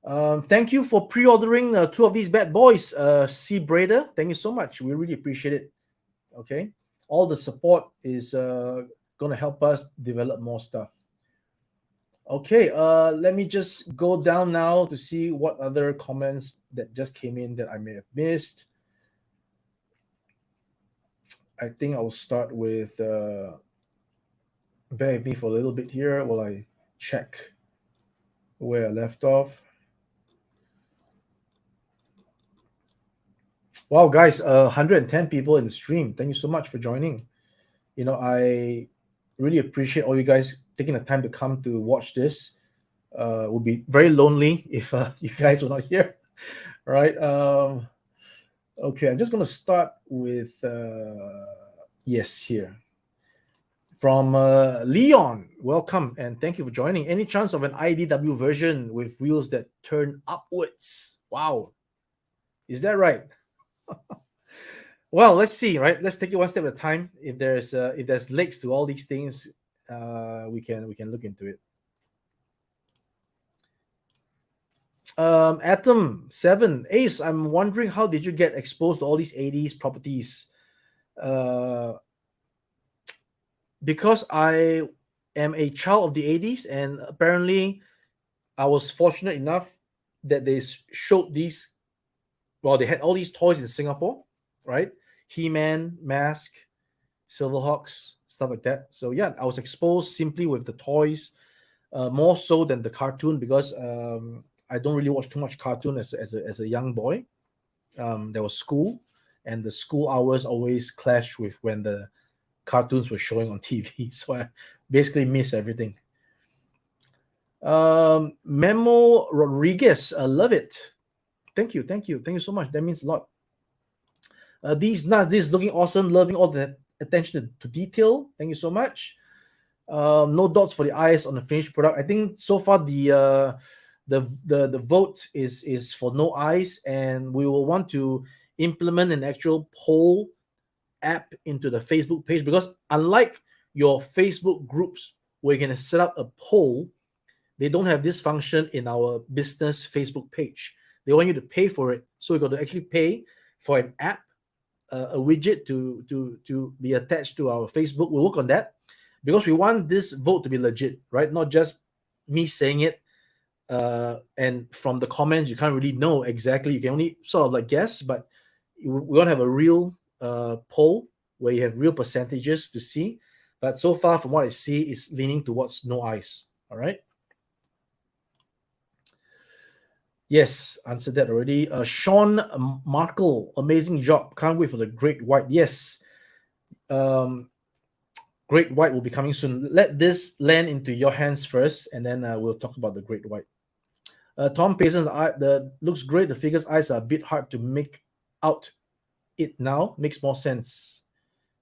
Thank you for pre-ordering two of these bad boys, C. Brader. Thank you so much. We really appreciate it. Okay. All the support is going to help us develop more stuff. Okay. Let me just go down now to see what other comments that just came in that I may have missed. I think I'll start with bear with me for a little bit here while I check where I left off. Wow, guys, 110 people in the stream. Thank you so much for joining. I really appreciate all you guys taking the time to come to watch this. It would be very lonely if you guys were not here. All right. Okay, I'm just going to start with yes here. From Leon, welcome and thank you for joining. Any chance of an IDW version with wheels that turn upwards? Wow, is that right? Well, let's see. Right, let's take it one step at a time. If there's legs to all these things, we can look into it. Atom 7 Ace, I'm wondering how did you get exposed to all these 80s properties? Because I am a child of the 80s, and apparently I was fortunate enough that they showed these. Well, they had all these toys in Singapore, right? He-Man, Mask, Silverhawks, stuff like that. So yeah, I was exposed simply with the toys, more so than the cartoon, because I don't really watch too much cartoon as a young boy. There was school, and the school hours always clashed with when the cartoons were showing on TV. So I basically miss everything. Memo Rodriguez, I love it. Thank you so much. That means a lot. These nuts, this is looking awesome. Loving all the attention to detail. Thank you so much. No dots for the eyes on the finished product. I think so far the vote is for no eyes, and we will want to implement an actual poll app into the Facebook page, because unlike your Facebook groups where you can set up a poll, they don't have this function in our business Facebook page. They want you to pay for it, so we got to actually pay for an app, a widget to be attached to our Facebook. We'll work on that, because we want this vote to be legit, right? Not just me saying it, and from the comments you can't really know exactly. You can only sort of like guess, but we want to have a real poll where you have real percentages to see. But so far, from what I see, is leaning towards no eyes. All right. Yes, answered that already. Sean Markle, amazing job. Can't wait for the Great White. Yes. Great White will be coming soon. Let this land into your hands first, and then we'll talk about the Great White. Tom Payson, the looks great. The figure's eyes are a bit hard to make out. It now makes more sense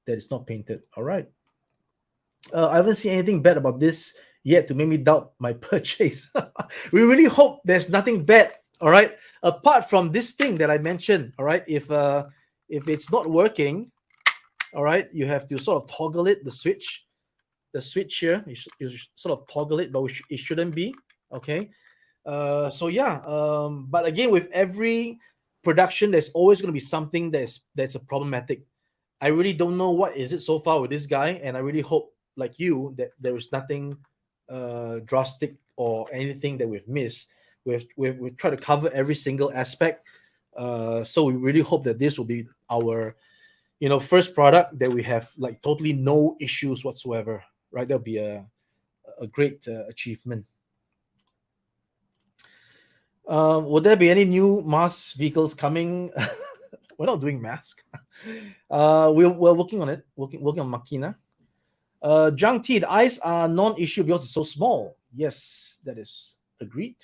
that it's not painted. All right. I haven't seen anything bad about this yet to make me doubt my purchase. We really hope there's nothing bad. All right. Apart from this thing that I mentioned. All right. If it's not working, all right, you have to sort of toggle it. The switch here. You sort of toggle it, but it shouldn't be. Okay. So yeah. But again, with every production, there's always going to be something that's a problematic. I really don't know what is it so far with this guy, and I really hope, like you, that there is nothing drastic or anything that we've missed. We've tried to cover every single aspect. So we really hope that this will be our, first product that we have like totally no issues whatsoever. Right? That'll be a great achievement. Would there be any new mass vehicles coming? We're not doing mask. We're working on it. Working on MakiNa. Zhang T, the eyes are non-issue because it's so small. Yes, that is agreed.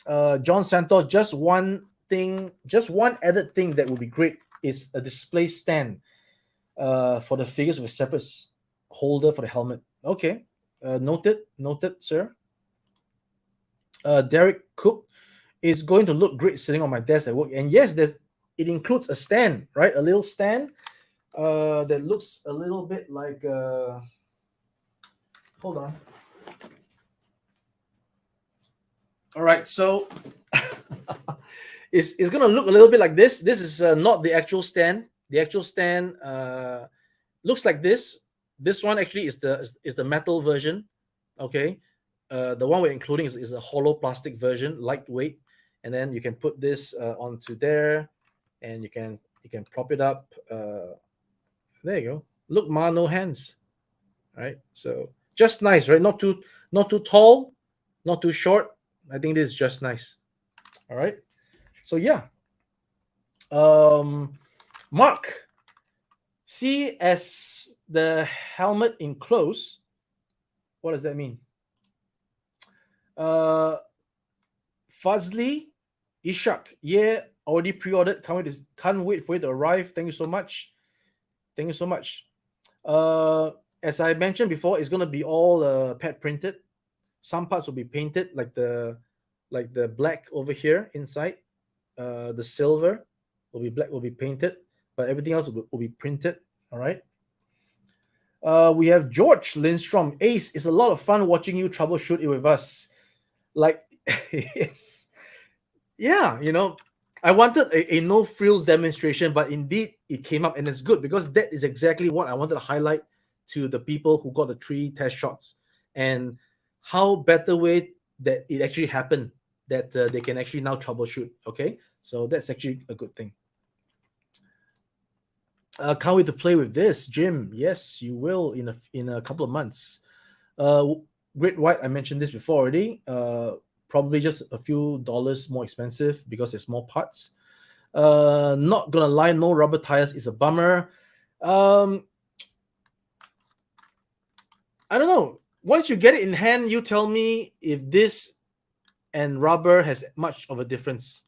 John Santos, just one added thing that would be great is a display stand. for the figures with a separate holder for the helmet. Okay, noted, sir. Derek Cook is going to look great sitting on my desk at work. And yes, it includes a stand, right? A little stand that looks a little bit like. Hold on. All right, so it's going to look a little bit like this. This is not the actual stand. The actual stand looks like this. This one actually is the metal version. Okay, the one we're including is a hollow plastic version, lightweight, and then you can put this onto there, and you can prop it up. There you go. Look, Ma, no hands. Right, so just nice, right? Not too tall, not too short. I think this is just nice. All right, so yeah. Mark, see as the helmet enclosed. What does that mean? Fazli Ishak, yeah, already pre-ordered. Can't wait for it to arrive. Thank you so much. Thank you so much. As I mentioned before, it's gonna be all pet printed. Some parts will be painted, like the black over here inside. The silver will be black, will be painted, but everything else will be printed. All right. We have George Lindstrom. Ace, it's a lot of fun watching you troubleshoot it with us. Like, yes, yeah, I wanted a no frills demonstration, but indeed it came up, and it's good because that is exactly what I wanted to highlight to the people who got the 3 test shots, and how better way that it actually happened, that they can actually now troubleshoot. Okay, so that's actually a good thing. Can't wait to play with this, Jim. Yes, you will in a couple of months. Great White, I mentioned this before already. Probably just a few dollars more expensive because there's more parts. Not gonna lie, no rubber tires is a bummer. I don't know. Once you get it in hand, you tell me if this and rubber has much of a difference.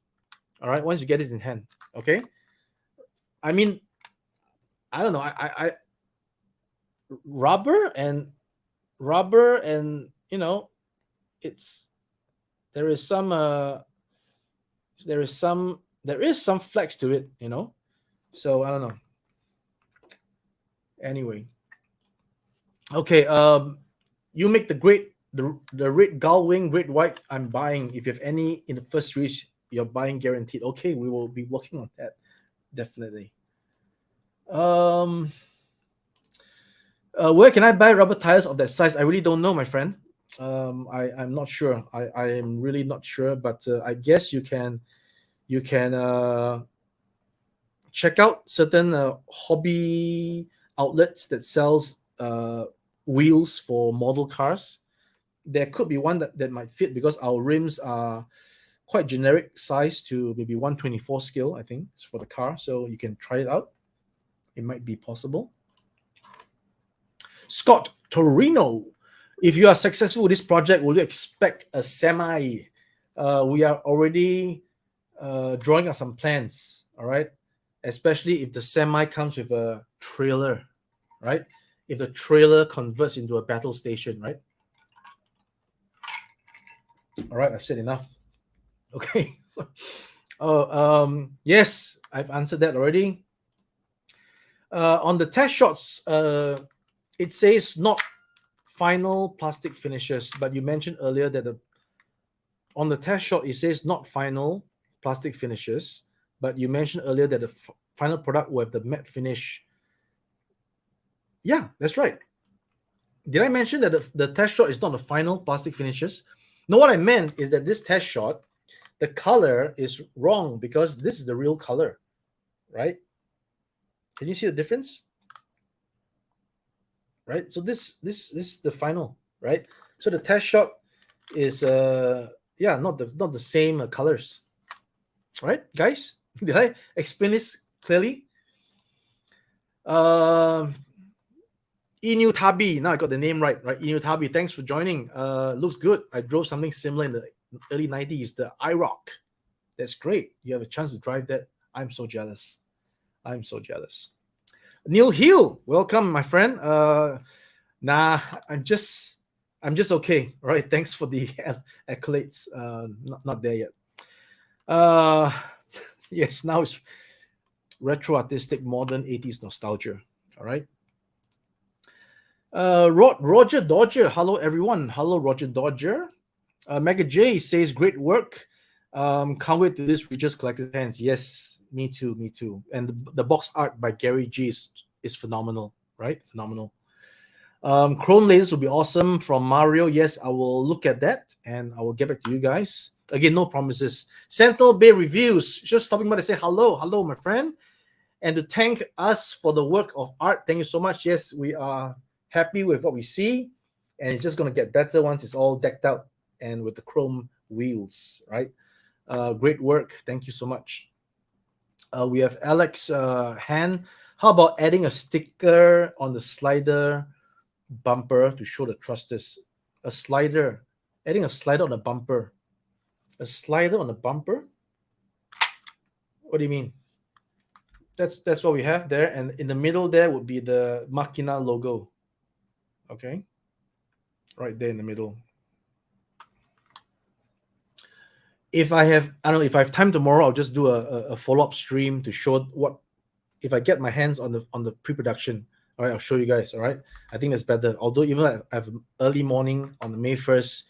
All right, once you get it in hand, okay. I mean, I don't know. I rubber and it's there is some flex to it, so I don't know. Anyway, okay, you make the red Gullwing, red white. I'm buying. If you have any in the first series, you're buying guaranteed. Okay, we will be working on that, definitely. Where can I buy rubber tires of that size? I really don't know, my friend. I'm not sure. I am really not sure, but I guess you can check out certain hobby outlets that sells wheels for model cars. There could be one that might fit because our rims are quite generic size to maybe 124 scale, I think, for the car. So you can try it out. It might be possible. Scott Torino, if you are successful with this project, will you expect a semi? We are already drawing out some plans, all right? Especially if the semi comes with a trailer, right? If the trailer converts into a battle station, right? All right, I've said enough. Okay. Yes, I've answered that already. On the test shots, it says not final plastic finishes, but you mentioned earlier that on the test shot it says not final plastic finishes, but you mentioned earlier that the final product will have the matte finish. Yeah, that's right. Did I mention that the test shot is not the final plastic finishes? No, what I meant is that this test shot, the color is wrong because this is the real color, right? Can you see the difference? Right, so this is the final, right? So the test shot is not the same colors, right, guys? Did I explain this clearly? Inu Tabi, now I got the name right? Inu Tabi, thanks for joining. Looks good. I drove something similar in the early 90s, the iRock. That's great. You have a chance to drive that. I'm so jealous. Neil Hill, welcome, my friend. Nah, I'm just I'm just okay. All right, thanks for the accolades. Not there yet. Uh, yes, now it's retro artistic modern 80s nostalgia. All right. Roger Dodger, hello everyone. Hello Roger Dodger. Mega J says great work. Can't wait till this reaches collector's hands. Yes, me too, me too. And the box art by Gary G is phenomenal, right? Phenomenal. Chrome lasers will be awesome from Mario. Yes, I will look at that and I will get back to you guys. Again, no promises. Sentinel Bay Reviews, just stopping by to say hello, hello, my friend, and to thank us for the work of art. Thank you so much. Yes, we are happy with what we see, and it's just going to get better once it's all decked out and with the chrome wheels, right? Great work. Thank you so much. We have Alex Han. How about adding a sticker on the slider bumper to show the thrusters? A slider, adding a slider on the bumper. A slider on the bumper? What do you mean? That's what we have there, and in the middle there would be the MakiNa logo. Okay, right there in the middle. If I don't know, if I have time tomorrow, I'll just do a follow-up stream to show what if I get my hands on the pre-production. All right, I'll show you guys. All right, I think that's better. Although even I have early morning on the May 1st,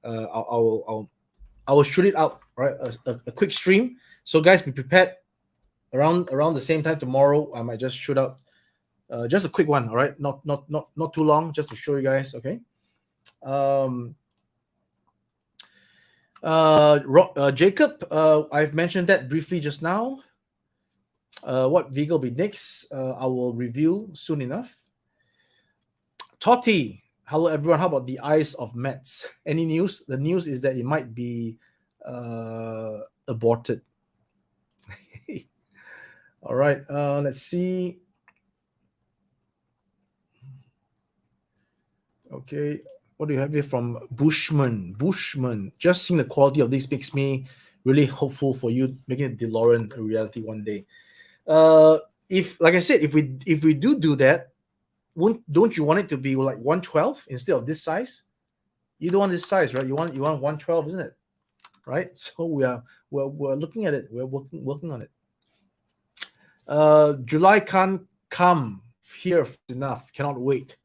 I will shoot it out. Right, a quick stream. So guys, be prepared. Around the same time tomorrow, I might just shoot out just a quick one. All right, not too long, just to show you guys. Okay. Um, Jacob, I've mentioned that briefly just now. What vehicle will be next? I will review soon enough. Totty, hello everyone. How about the Eyes of Mets? Any news? The news is that it might be aborted. All right. Let's see. Okay. What do you have here from Bushman? Bushman. Just seeing the quality of this makes me really hopeful for you making a DeLorean a reality one day. If, like I said, if we do that, don't you want it to be like 112 instead of this size? You don't want this size, right? You want 112, isn't it? Right. So we're looking at it. We're working on it. July can't come here enough. Cannot wait.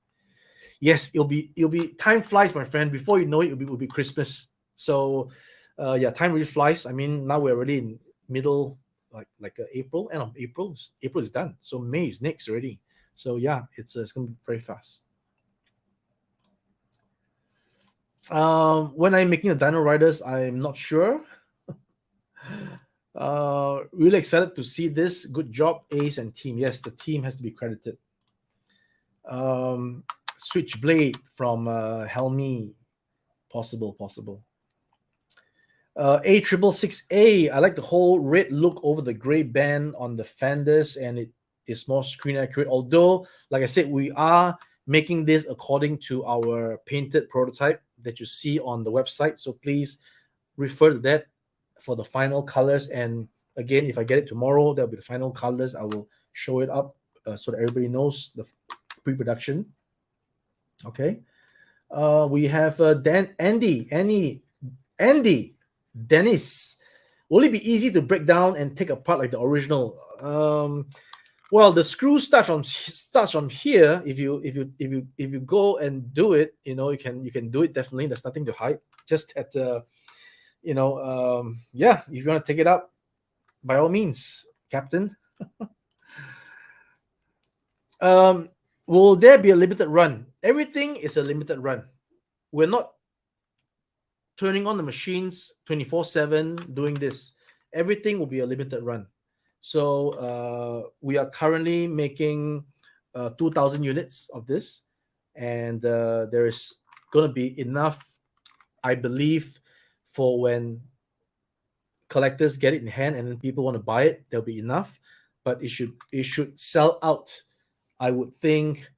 Yes, it'll be time flies, my friend. Before you know it, it'll be Christmas. So yeah, time really flies. I mean, now we're already in middle, like April, end of April. April is done. So May is next already. So yeah, it's gonna be very fast. When I'm making the Dino Riders, I'm not sure. Really excited to see this. Good job, Ace and team. Yes, the team has to be credited. Switchblade from Helmi. Possible. A666A. I like the whole red look over the gray band on the fenders, and it is more screen accurate. Although, like I said, we are making this according to our painted prototype that you see on the website. So please refer to that for the final colors. And again, if I get it tomorrow, that'll be the final colors. I will show it up so that everybody knows the pre-production. Okay. We have Andy, Dennis. Will it be easy to break down and take apart like the original? Well, the screw starts from here. If you go and do it, you can do it definitely. There's nothing to hide. Just at yeah. If you want to take it up, by all means, Captain. Will there be a limited run? Everything is a limited run. We're not turning on the machines 24/7 doing this. Everything will be a limited run. So we are currently making 2,000 units of this, and there is going to be enough, I believe, for when collectors get it in hand and then people want to buy it. There'll be enough, but it should sell out, I would think,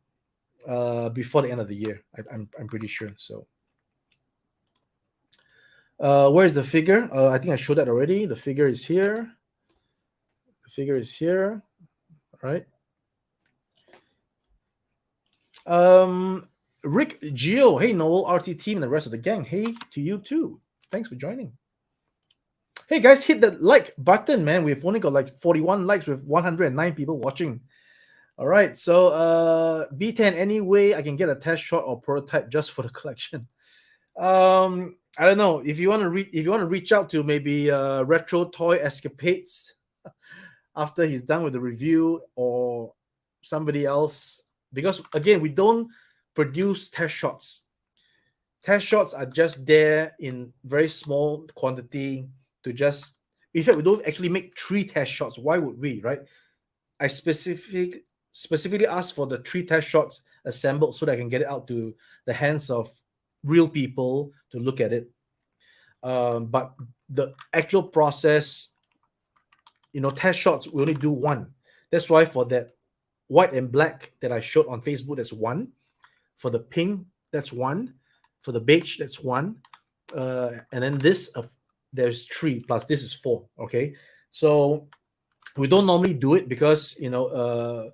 before the end of the year. I'm pretty sure. So. Where's the figure? I think I showed that already. The figure is here. The figure is here. All right. Rick Gio, hey Noel, RT team, and the rest of the gang. Hey to you too. Thanks for joining. Hey guys, hit the like button, man. We've only got like 41 likes with 109 people watching. All right, so B10, any way I can get a test shot or prototype just for the collection? I don't know. If you want to reach out to maybe Retro Toy Escapades after he's done with the review, or somebody else, because again, we don't produce test shots. Test shots are just there in very small quantity to just. In fact, we don't actually make 3 test shots. Why would we, right? I specifically asked for the 3 test shots assembled so that I can get it out to the hands of real people to look at it. But the actual process, test shots, we only do 1. That's why for that white and black that I showed on Facebook, that's 1. For the pink, that's 1. For the beige, that's 1. And then this, there's 3 plus this is 4. Okay, so we don't normally do it because if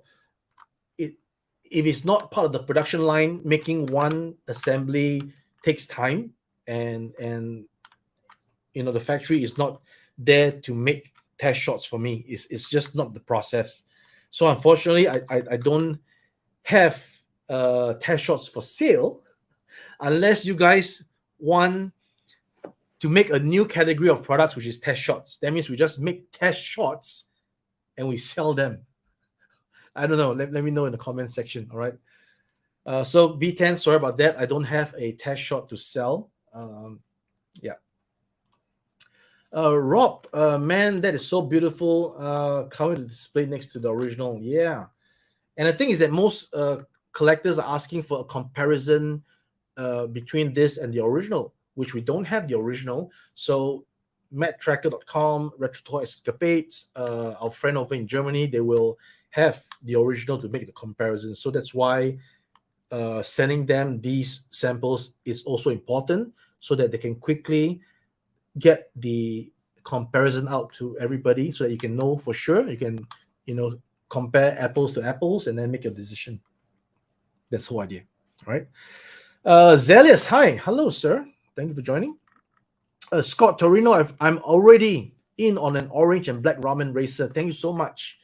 it's not part of the production line, making 1 assembly takes time, and the factory is not there to make test shots for me. It's just not the process. So unfortunately, I don't have test shots for sale unless you guys want to make a new category of products, which is test shots. That means we just make test shots and we sell them. I don't know. Let me know in the comment section. All right. So B10, sorry about that. I don't have a test shot to sell. Yeah. Rob, man, that is so beautiful. Coming to display next to the original. Yeah. And the thing is that most collectors are asking for a comparison between this and the original, which we don't have the original. So MatTracker.com, Retro Toy Escapades, our friend over in Germany, they will have the original to make the comparison. So that's why sending them these samples is also important, so that they can quickly get the comparison out to everybody, so that you can know for sure. You can, compare apples to apples and then make your decision. That's the whole idea. All right. Zelius, hi. Hello, sir. Thank you for joining. Scott Torino, I'm already in on an orange and black ramen racer. Thank you so much.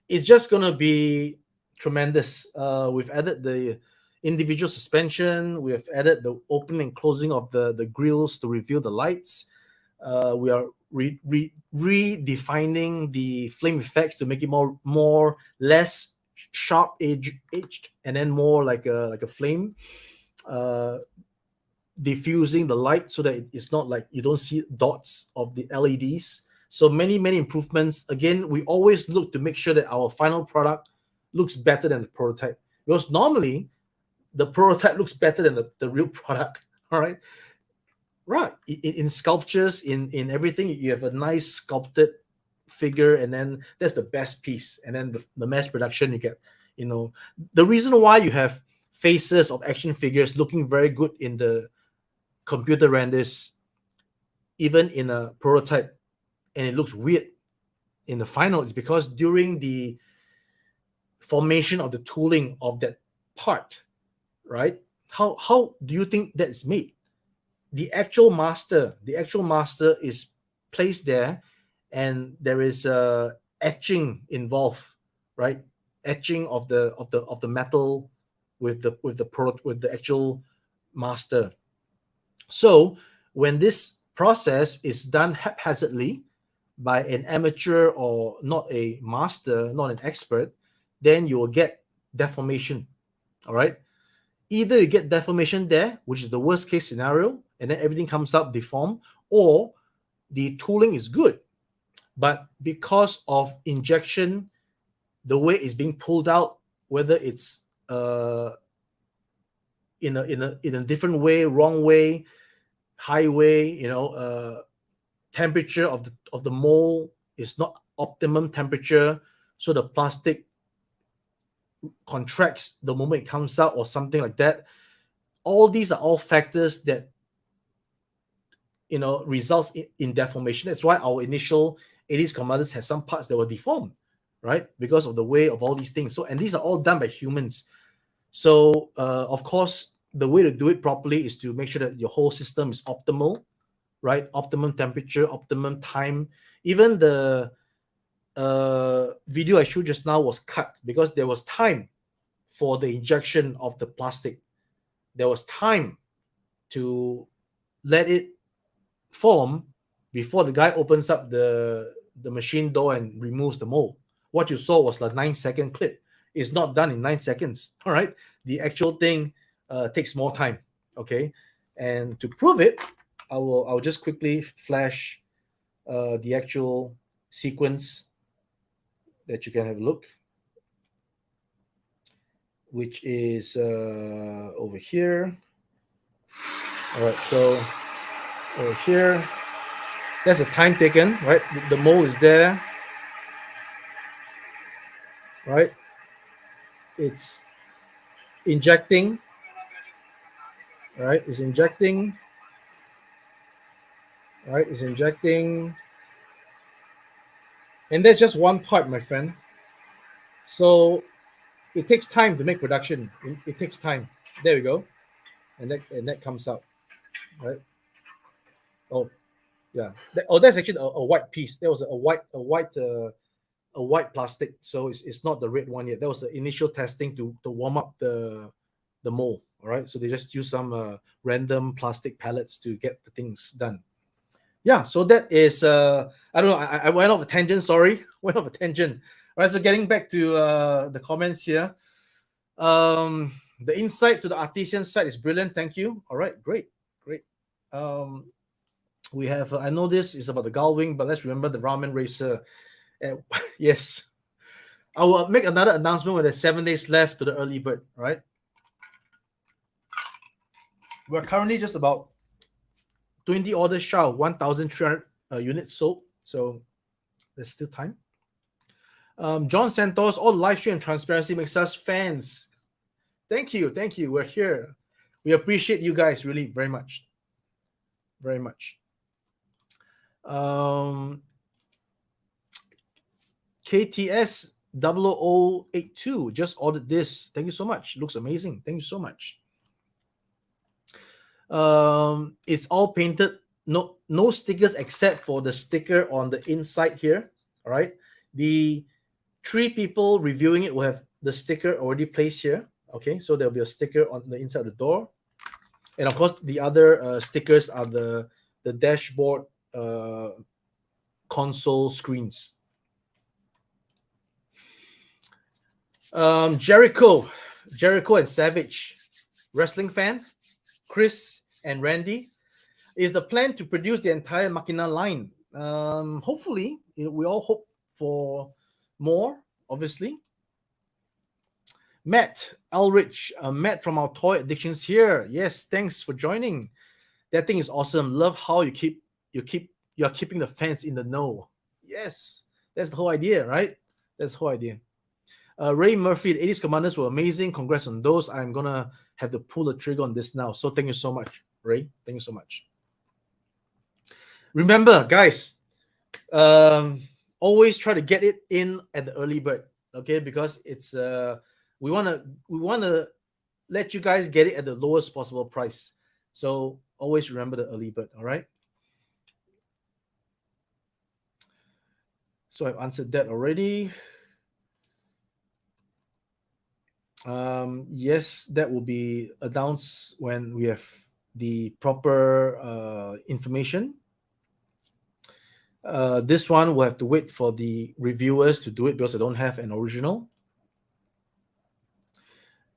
It's just going to be tremendous. We've added the individual suspension. We have added the opening and closing of the grills to reveal the lights. We are redefining the flame effects to make it more less sharp edged, and then more like a flame. Diffusing the light so that it's not like you don't see dots of the LEDs. So many improvements. Again, we always look to make sure that our final product looks better than the prototype, because normally the prototype looks better than the real product. All right. Right. In sculptures, in everything, you have a nice sculpted figure, and then that's the best piece. And then the mass production, you get, the reason why you have faces of action figures looking very good in the computer renders, even in a prototype, and it looks weird in the final, is because during the formation of the tooling of that part, right? How do you think that is made? The actual master is placed there, and there is etching involved, right? Etching of the metal with the actual master. So when this process is done haphazardly by an amateur or not a master, not an expert, then you will get deformation. All right. Either you get deformation there, which is the worst case scenario, and then everything comes out deformed, or the tooling is good, but because of injection, the way it's being pulled out, whether it's in a different way, wrong way, high way, temperature of the mold is not optimum temperature, so the plastic contracts the moment it comes out or something like that. All these are all factors that results in deformation. That's why our initial 80s commanders had some parts that were deformed, right? Because of the way of all these things. So, and these are all done by humans. So of course, the way to do it properly is to make sure that your whole system is optimal, right? Optimum temperature, optimum time. Even the video I showed just now was cut because there was time for the injection of the plastic. There was time to let it form before the guy opens up the machine door and removes the mold. What you saw was a 9-second clip. It's not done in 9 seconds. All right, the actual thing takes more time. Okay, and to prove it, I'll just quickly flash the actual sequence that you can have a look, which is over here. All right, so over here, that's the time taken, right? The mold is there, right? It's injecting, right? It's injecting, right? It's injecting, and that's just one part, my friend. So it takes time to make production. It takes time. There we go, and that comes out, right? Oh, yeah. That's actually a white piece. There was a white plastic. So it's not the red one yet. That was the initial testing to warm up the mold. All right. So they just use some random plastic pellets to get the things done. Yeah. So that is I don't know. I went off a tangent. Sorry, went off a tangent. All right. So getting back to the comments here. The insight to the artisan side is brilliant. Thank you. All right. Great. We have, I know this is about the Gullwing, but let's remember the ramen racer. Yes, I will make another announcement when there's 7 days left to the early bird. Right, we're currently just about 20 orders shy of 1,300 units sold, so there's still time. John Santos, all live stream and transparency makes us fans. Thank you. We're here. We appreciate you guys really very much. KTS 0082 just ordered this. Thank you so much. Looks amazing. Thank you so much. It's all painted. No stickers except for the sticker on the inside here. All right. The 3 people reviewing it will have the sticker already placed here. Okay, so there'll be a sticker on the inside of the door, and of course the other stickers are the dashboard console screens. Jericho and Savage, wrestling fan, Chris and Randy, is the plan to produce the entire MakiNa line. Hopefully, we all hope for more, obviously. Matt Ulrich, Matt from our Toy Addictions here. Yes, thanks for joining. That thing is awesome. Love how you're keeping the fans in the know. Yes, that's the whole idea, right? That's the whole idea. Ray Murphy, the 80s Commanders were amazing. Congrats on those. I'm gonna have to pull the trigger on this now. So thank you so much, Ray. Thank you so much. Remember, guys, always try to get it in at the early bird, okay? Because it's we wanna let you guys get it at the lowest possible price. So always remember the early bird. All right. So I've answered that already. Yes, that will be announced when we have the proper information. This one will have to wait for the reviewers to do it because I don't have an original.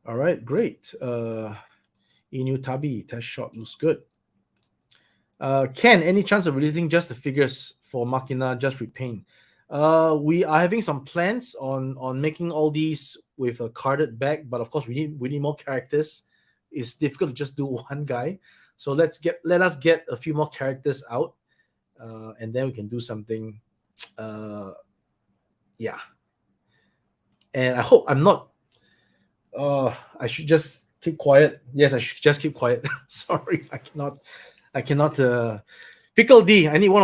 All right, great. Inu Tabi test shot looks good. Ken, any chance of releasing just the figures for MakiNa, just repaint? We are having some plans on making all these with a carded back, but of course we need more characters. It's difficult to just do one guy, so let us get a few more characters out, and then we can do something. Yeah, and I hope I'm not. I should just keep quiet. Yes, I should just keep quiet. Sorry, I cannot. Pickle D, I need one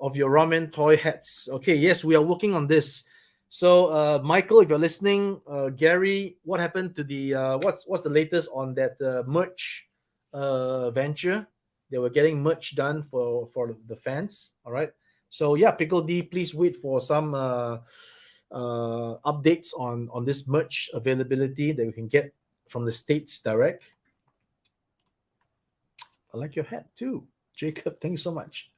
of your ramen toy hats. Okay, yes, we are working on this. So, Michael, if you're listening, Gary, what happened to the what's the latest on that merch venture? They were getting merch done for the fans. All right. So yeah, Pickle D, please wait for some updates on this merch availability that we can get from the States direct. I like your hat too, Jacob. Thank you so much.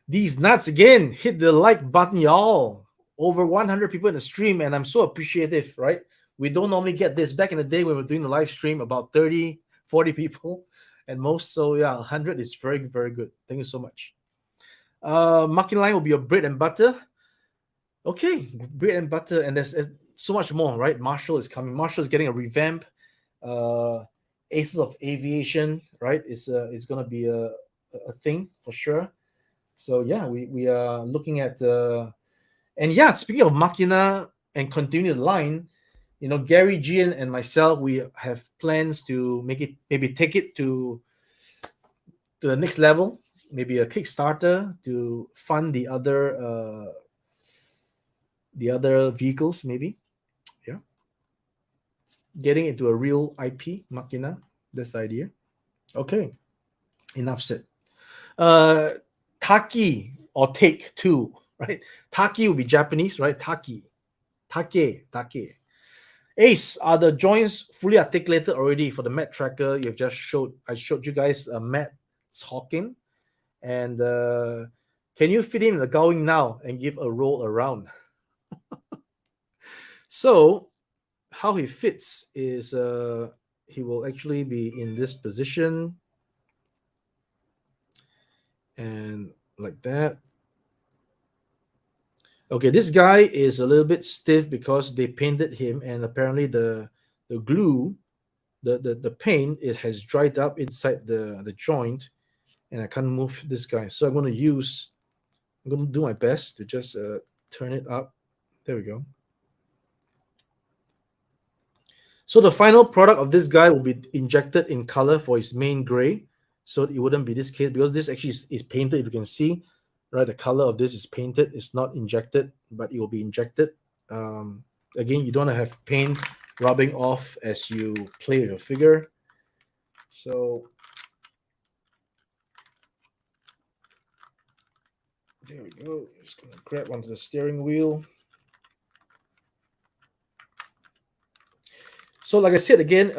These nuts again. Hit the like button, y'all. Over 100 people in the stream, and I'm so appreciative, right? We don't normally get this. Back in the day when we were doing the live stream, about 30, 40 people and most. So yeah, 100 is very, very good. Thank you so much. Marking line will be your bread and butter. Okay, bread and butter, and there's so much more, right? Marshall is coming. Marshall is getting a revamp. Aces of Aviation, right? It's gonna be a thing for sure. So yeah, we are looking at and yeah, speaking of MakiNa and continue the line, Gary G and myself, we have plans to make it, maybe take it to the next level, maybe a Kickstarter to fund the other vehicles, maybe. Yeah, getting into a real IP MakiNa. That's the idea. Okay, enough said. Taki or Take Two, right? Taki will be Japanese, right? Take. Ace, are the joints fully articulated already for the mat tracker? You've just showed. I showed you guys a mat talking, and can you fit in the Gullwing now and give a roll around? So, how he fits is he will actually be in this position and like that. Okay, this guy is a little bit stiff because they painted him, and apparently the glue, the paint, it has dried up inside the joint, and I can't move this guy. So I'm going to do my best to just turn it up. There we go. So the final product of this guy will be injected in color for his main gray. So it wouldn't be this case because this actually is painted. If you can see, right, the color of this is painted. It's not injected, but it will be injected. Again, you don't want to have paint rubbing off as you play with your figure. So there we go. Just gonna grab onto the steering wheel. So like I said again,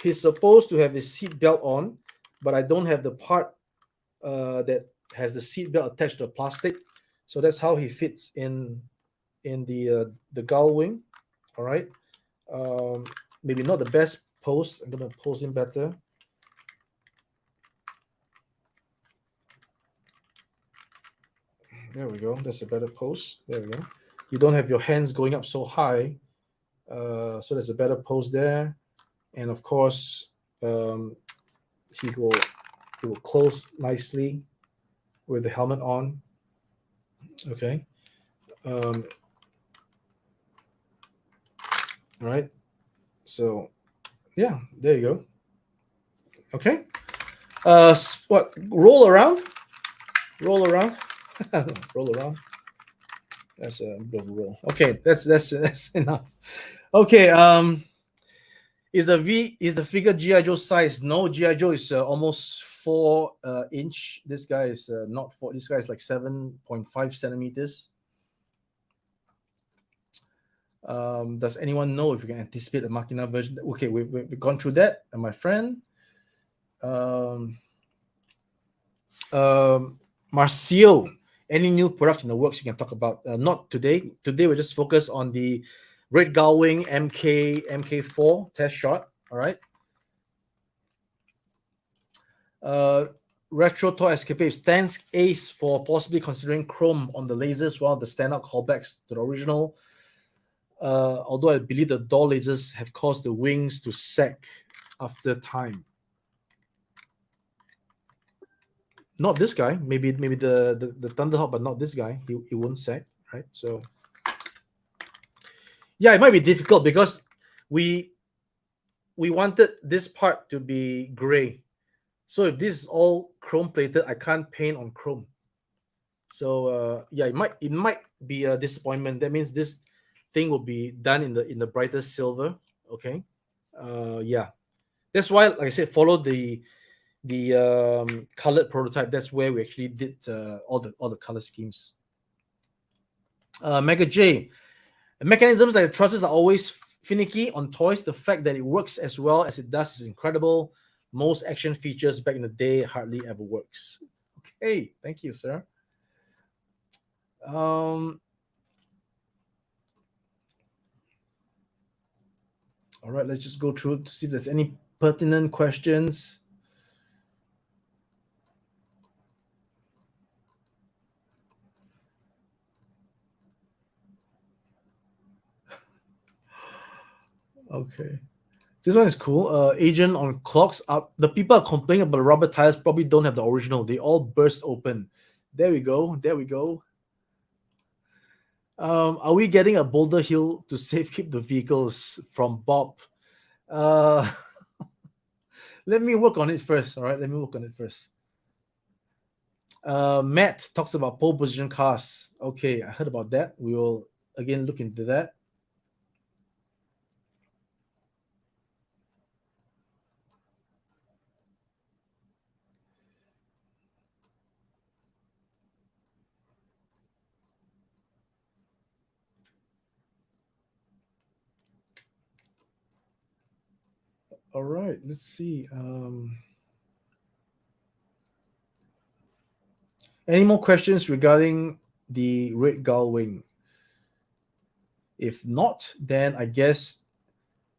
he's supposed to have his seat belt on, but I don't have the part that has the seat belt attached to the plastic. So that's how he fits in the Gullwing. All right. Maybe not the best pose. I'm gonna pose him better. There we go. That's a better pose. There we go. You don't have your hands going up so high. So there's a better pose there. And of course, he will close nicely with the helmet on. Okay. All right. So yeah, there you go. Okay. What? Roll around. Roll around. That's a bit of a roll. Okay, that's enough. Okay. Is the figure GI Joe size? No, GI Joe is almost 4 inch. This guy is not 4. This guy is like 7.5 centimeters. Does anyone know if you can anticipate the MakiNa version? Okay, we've gone through that, and my friend. Marcio, any new products in the works you can talk about? Not today. Today we just focus on the Red Gullwing MK4 test shot. All right. Retro Toy Escapades. Thanks Ace for possibly considering chrome on the lasers, one of the standout callbacks to the original. Although I believe the door lasers have caused the wings to sag after time. Not this guy. Maybe the Thunderhawk, but not this guy. He won't sag, right? So yeah, it might be difficult because we wanted this part to be gray. So if this is all chrome plated, I can't paint on chrome. So yeah, it might be a disappointment. That means this thing will be done in the brightest silver. Okay. Yeah, that's why, like I said, follow the colored prototype. That's where we actually did all the color schemes. Mega J, mechanisms like the trusses are always finicky on toys. The fact that it works as well as it does is incredible. Most action features back in the day hardly ever works. Okay, thank you, sir. Um, all right, let's just go through to see if there's any pertinent questions. Okay. This one is cool. Agent on clocks up. The people are complaining about the rubber tires probably don't have the original. They all burst open. There we go. There we go. Are we getting a boulder hill to safekeep the vehicles from Bob? Uh, let me work on it first. All right, let me work on it first. Matt talks about pole position cars. Okay, I heard about that. We will again look into that. All right, let's see. Any more questions regarding the red Gullwing? If not, then I guess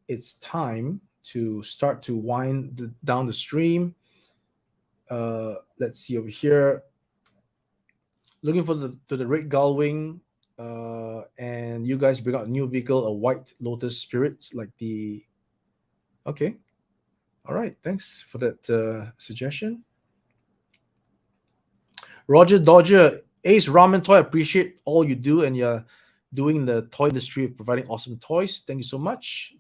it's time to start to wind down the stream. Let's see over here. Looking for the red Gullwing, and you guys bring out a new vehicle, a white Lotus Spirit, like the. Okay, all right. Thanks for that suggestion. Roger Dodger, Ace Ramen Toy. Appreciate all you do and you're doing in the toy industry, providing awesome toys. Thank you so much.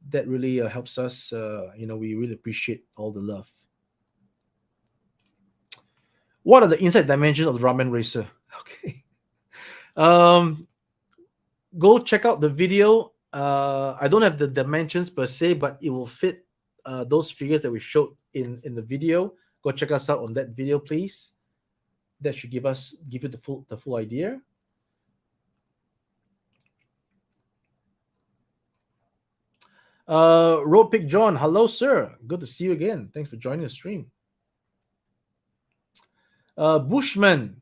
That really helps us. We really appreciate all the love. What are the inside dimensions of the Ramen Racer? Okay. Um, Go check out the video. I don't have the dimensions per se, but it will fit those figures that we showed in the video. Go check us out on that video, please. That should give you the full idea. Road Pick John, hello, sir. Good to see you again. Thanks for joining the stream. Bushman,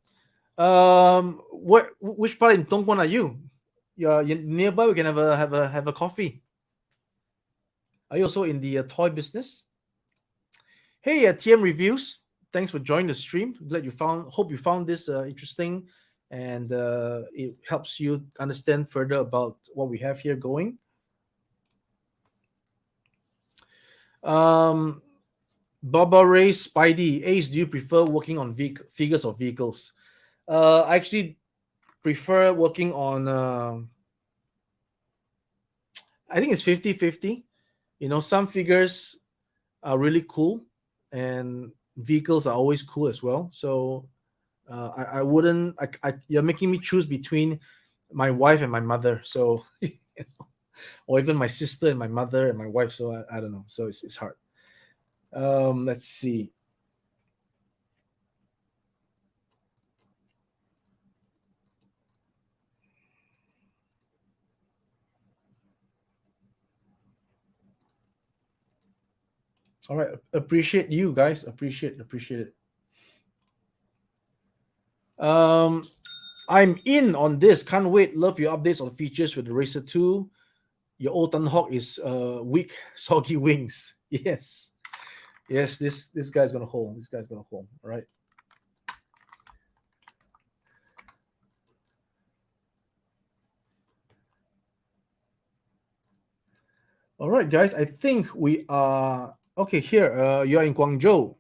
which part in Dongguan are you? You're nearby. We can have a coffee. Are you also in the toy business? Hey, TM Reviews. Thanks for joining the stream. Hope you found this interesting, and it helps you understand further about what we have here going. Baba Ray Spidey, Ace, do you prefer working on figures or vehicles? I actually prefer working on. I think it's 50-50. Some figures are really cool, and vehicles are always cool as well. So I wouldn't. You're making me choose between my wife and my mother. So, or even my sister and my mother and my wife. So I don't know. So it's hard. Let's see. All right, appreciate you guys. Appreciate it. Um, I'm in on this. Can't wait. Love your updates on features with the Racer 2. Your old Hawk is weak, soggy wings. Yes. Yes, this guy's gonna hold. This guy's gonna hold. All right. All right, guys. I think we are okay here. You're in Guangzhou.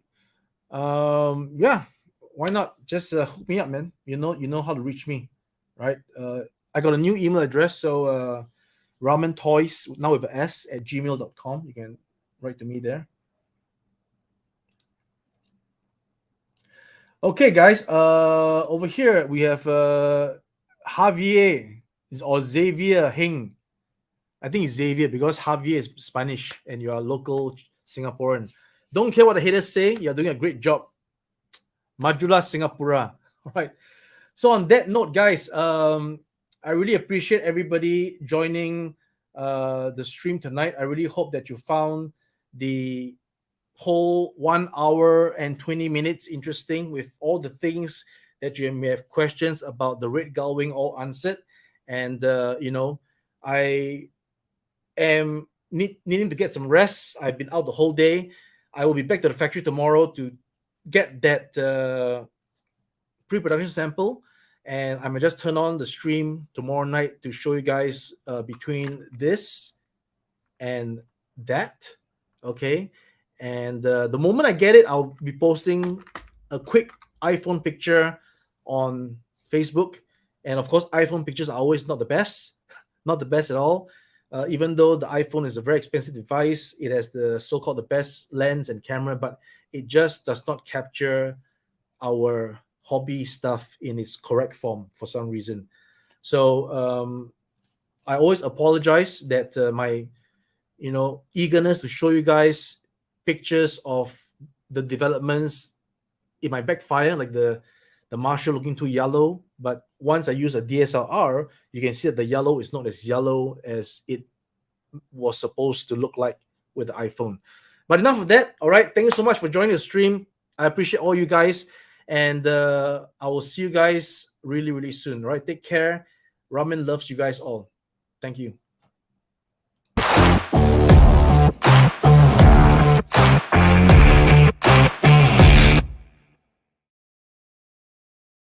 Yeah. Why not just hook me up, man? You know how to reach me, right? I got a new email address, so ramen toys now with an S at gmail.com. You can write to me there. Okay, guys. Over here we have Javier or Xavier Hing. I think it's Xavier because Javier is Spanish and you are local Singaporean. Don't care what the haters say. You're doing a great job. Majula Singapura. All right. So on that note, guys, I really appreciate everybody joining the stream tonight. I really hope that you found the whole 1 hour and 20 minutes interesting with all the things that you may have questions about the red gullwing all answered. And I am needing to get some rest. I've been out the whole day. I will be back to the factory tomorrow to get that pre-production sample, and I may just turn on the stream tomorrow night to show you guys between this and that. Okay, and the moment I get it, I'll be posting a quick iPhone picture on Facebook, and of course, iPhone pictures are always not the best, not the best at all. Even though the iPhone is a very expensive device, it has the so-called the best lens and camera, but it just does not capture our hobby stuff in its correct form for some reason. So I always apologize that my eagerness to show you guys pictures of the developments, it might backfire, like the Marshall looking too yellow. But once I use a DSLR, you can see that the yellow is not as yellow as it was supposed to look like with the iPhone. But enough of that. All right. Thank you so much for joining the stream. I appreciate all you guys. And I will see you guys really, really soon. All right. Take care. Ramen loves you guys all. Thank you.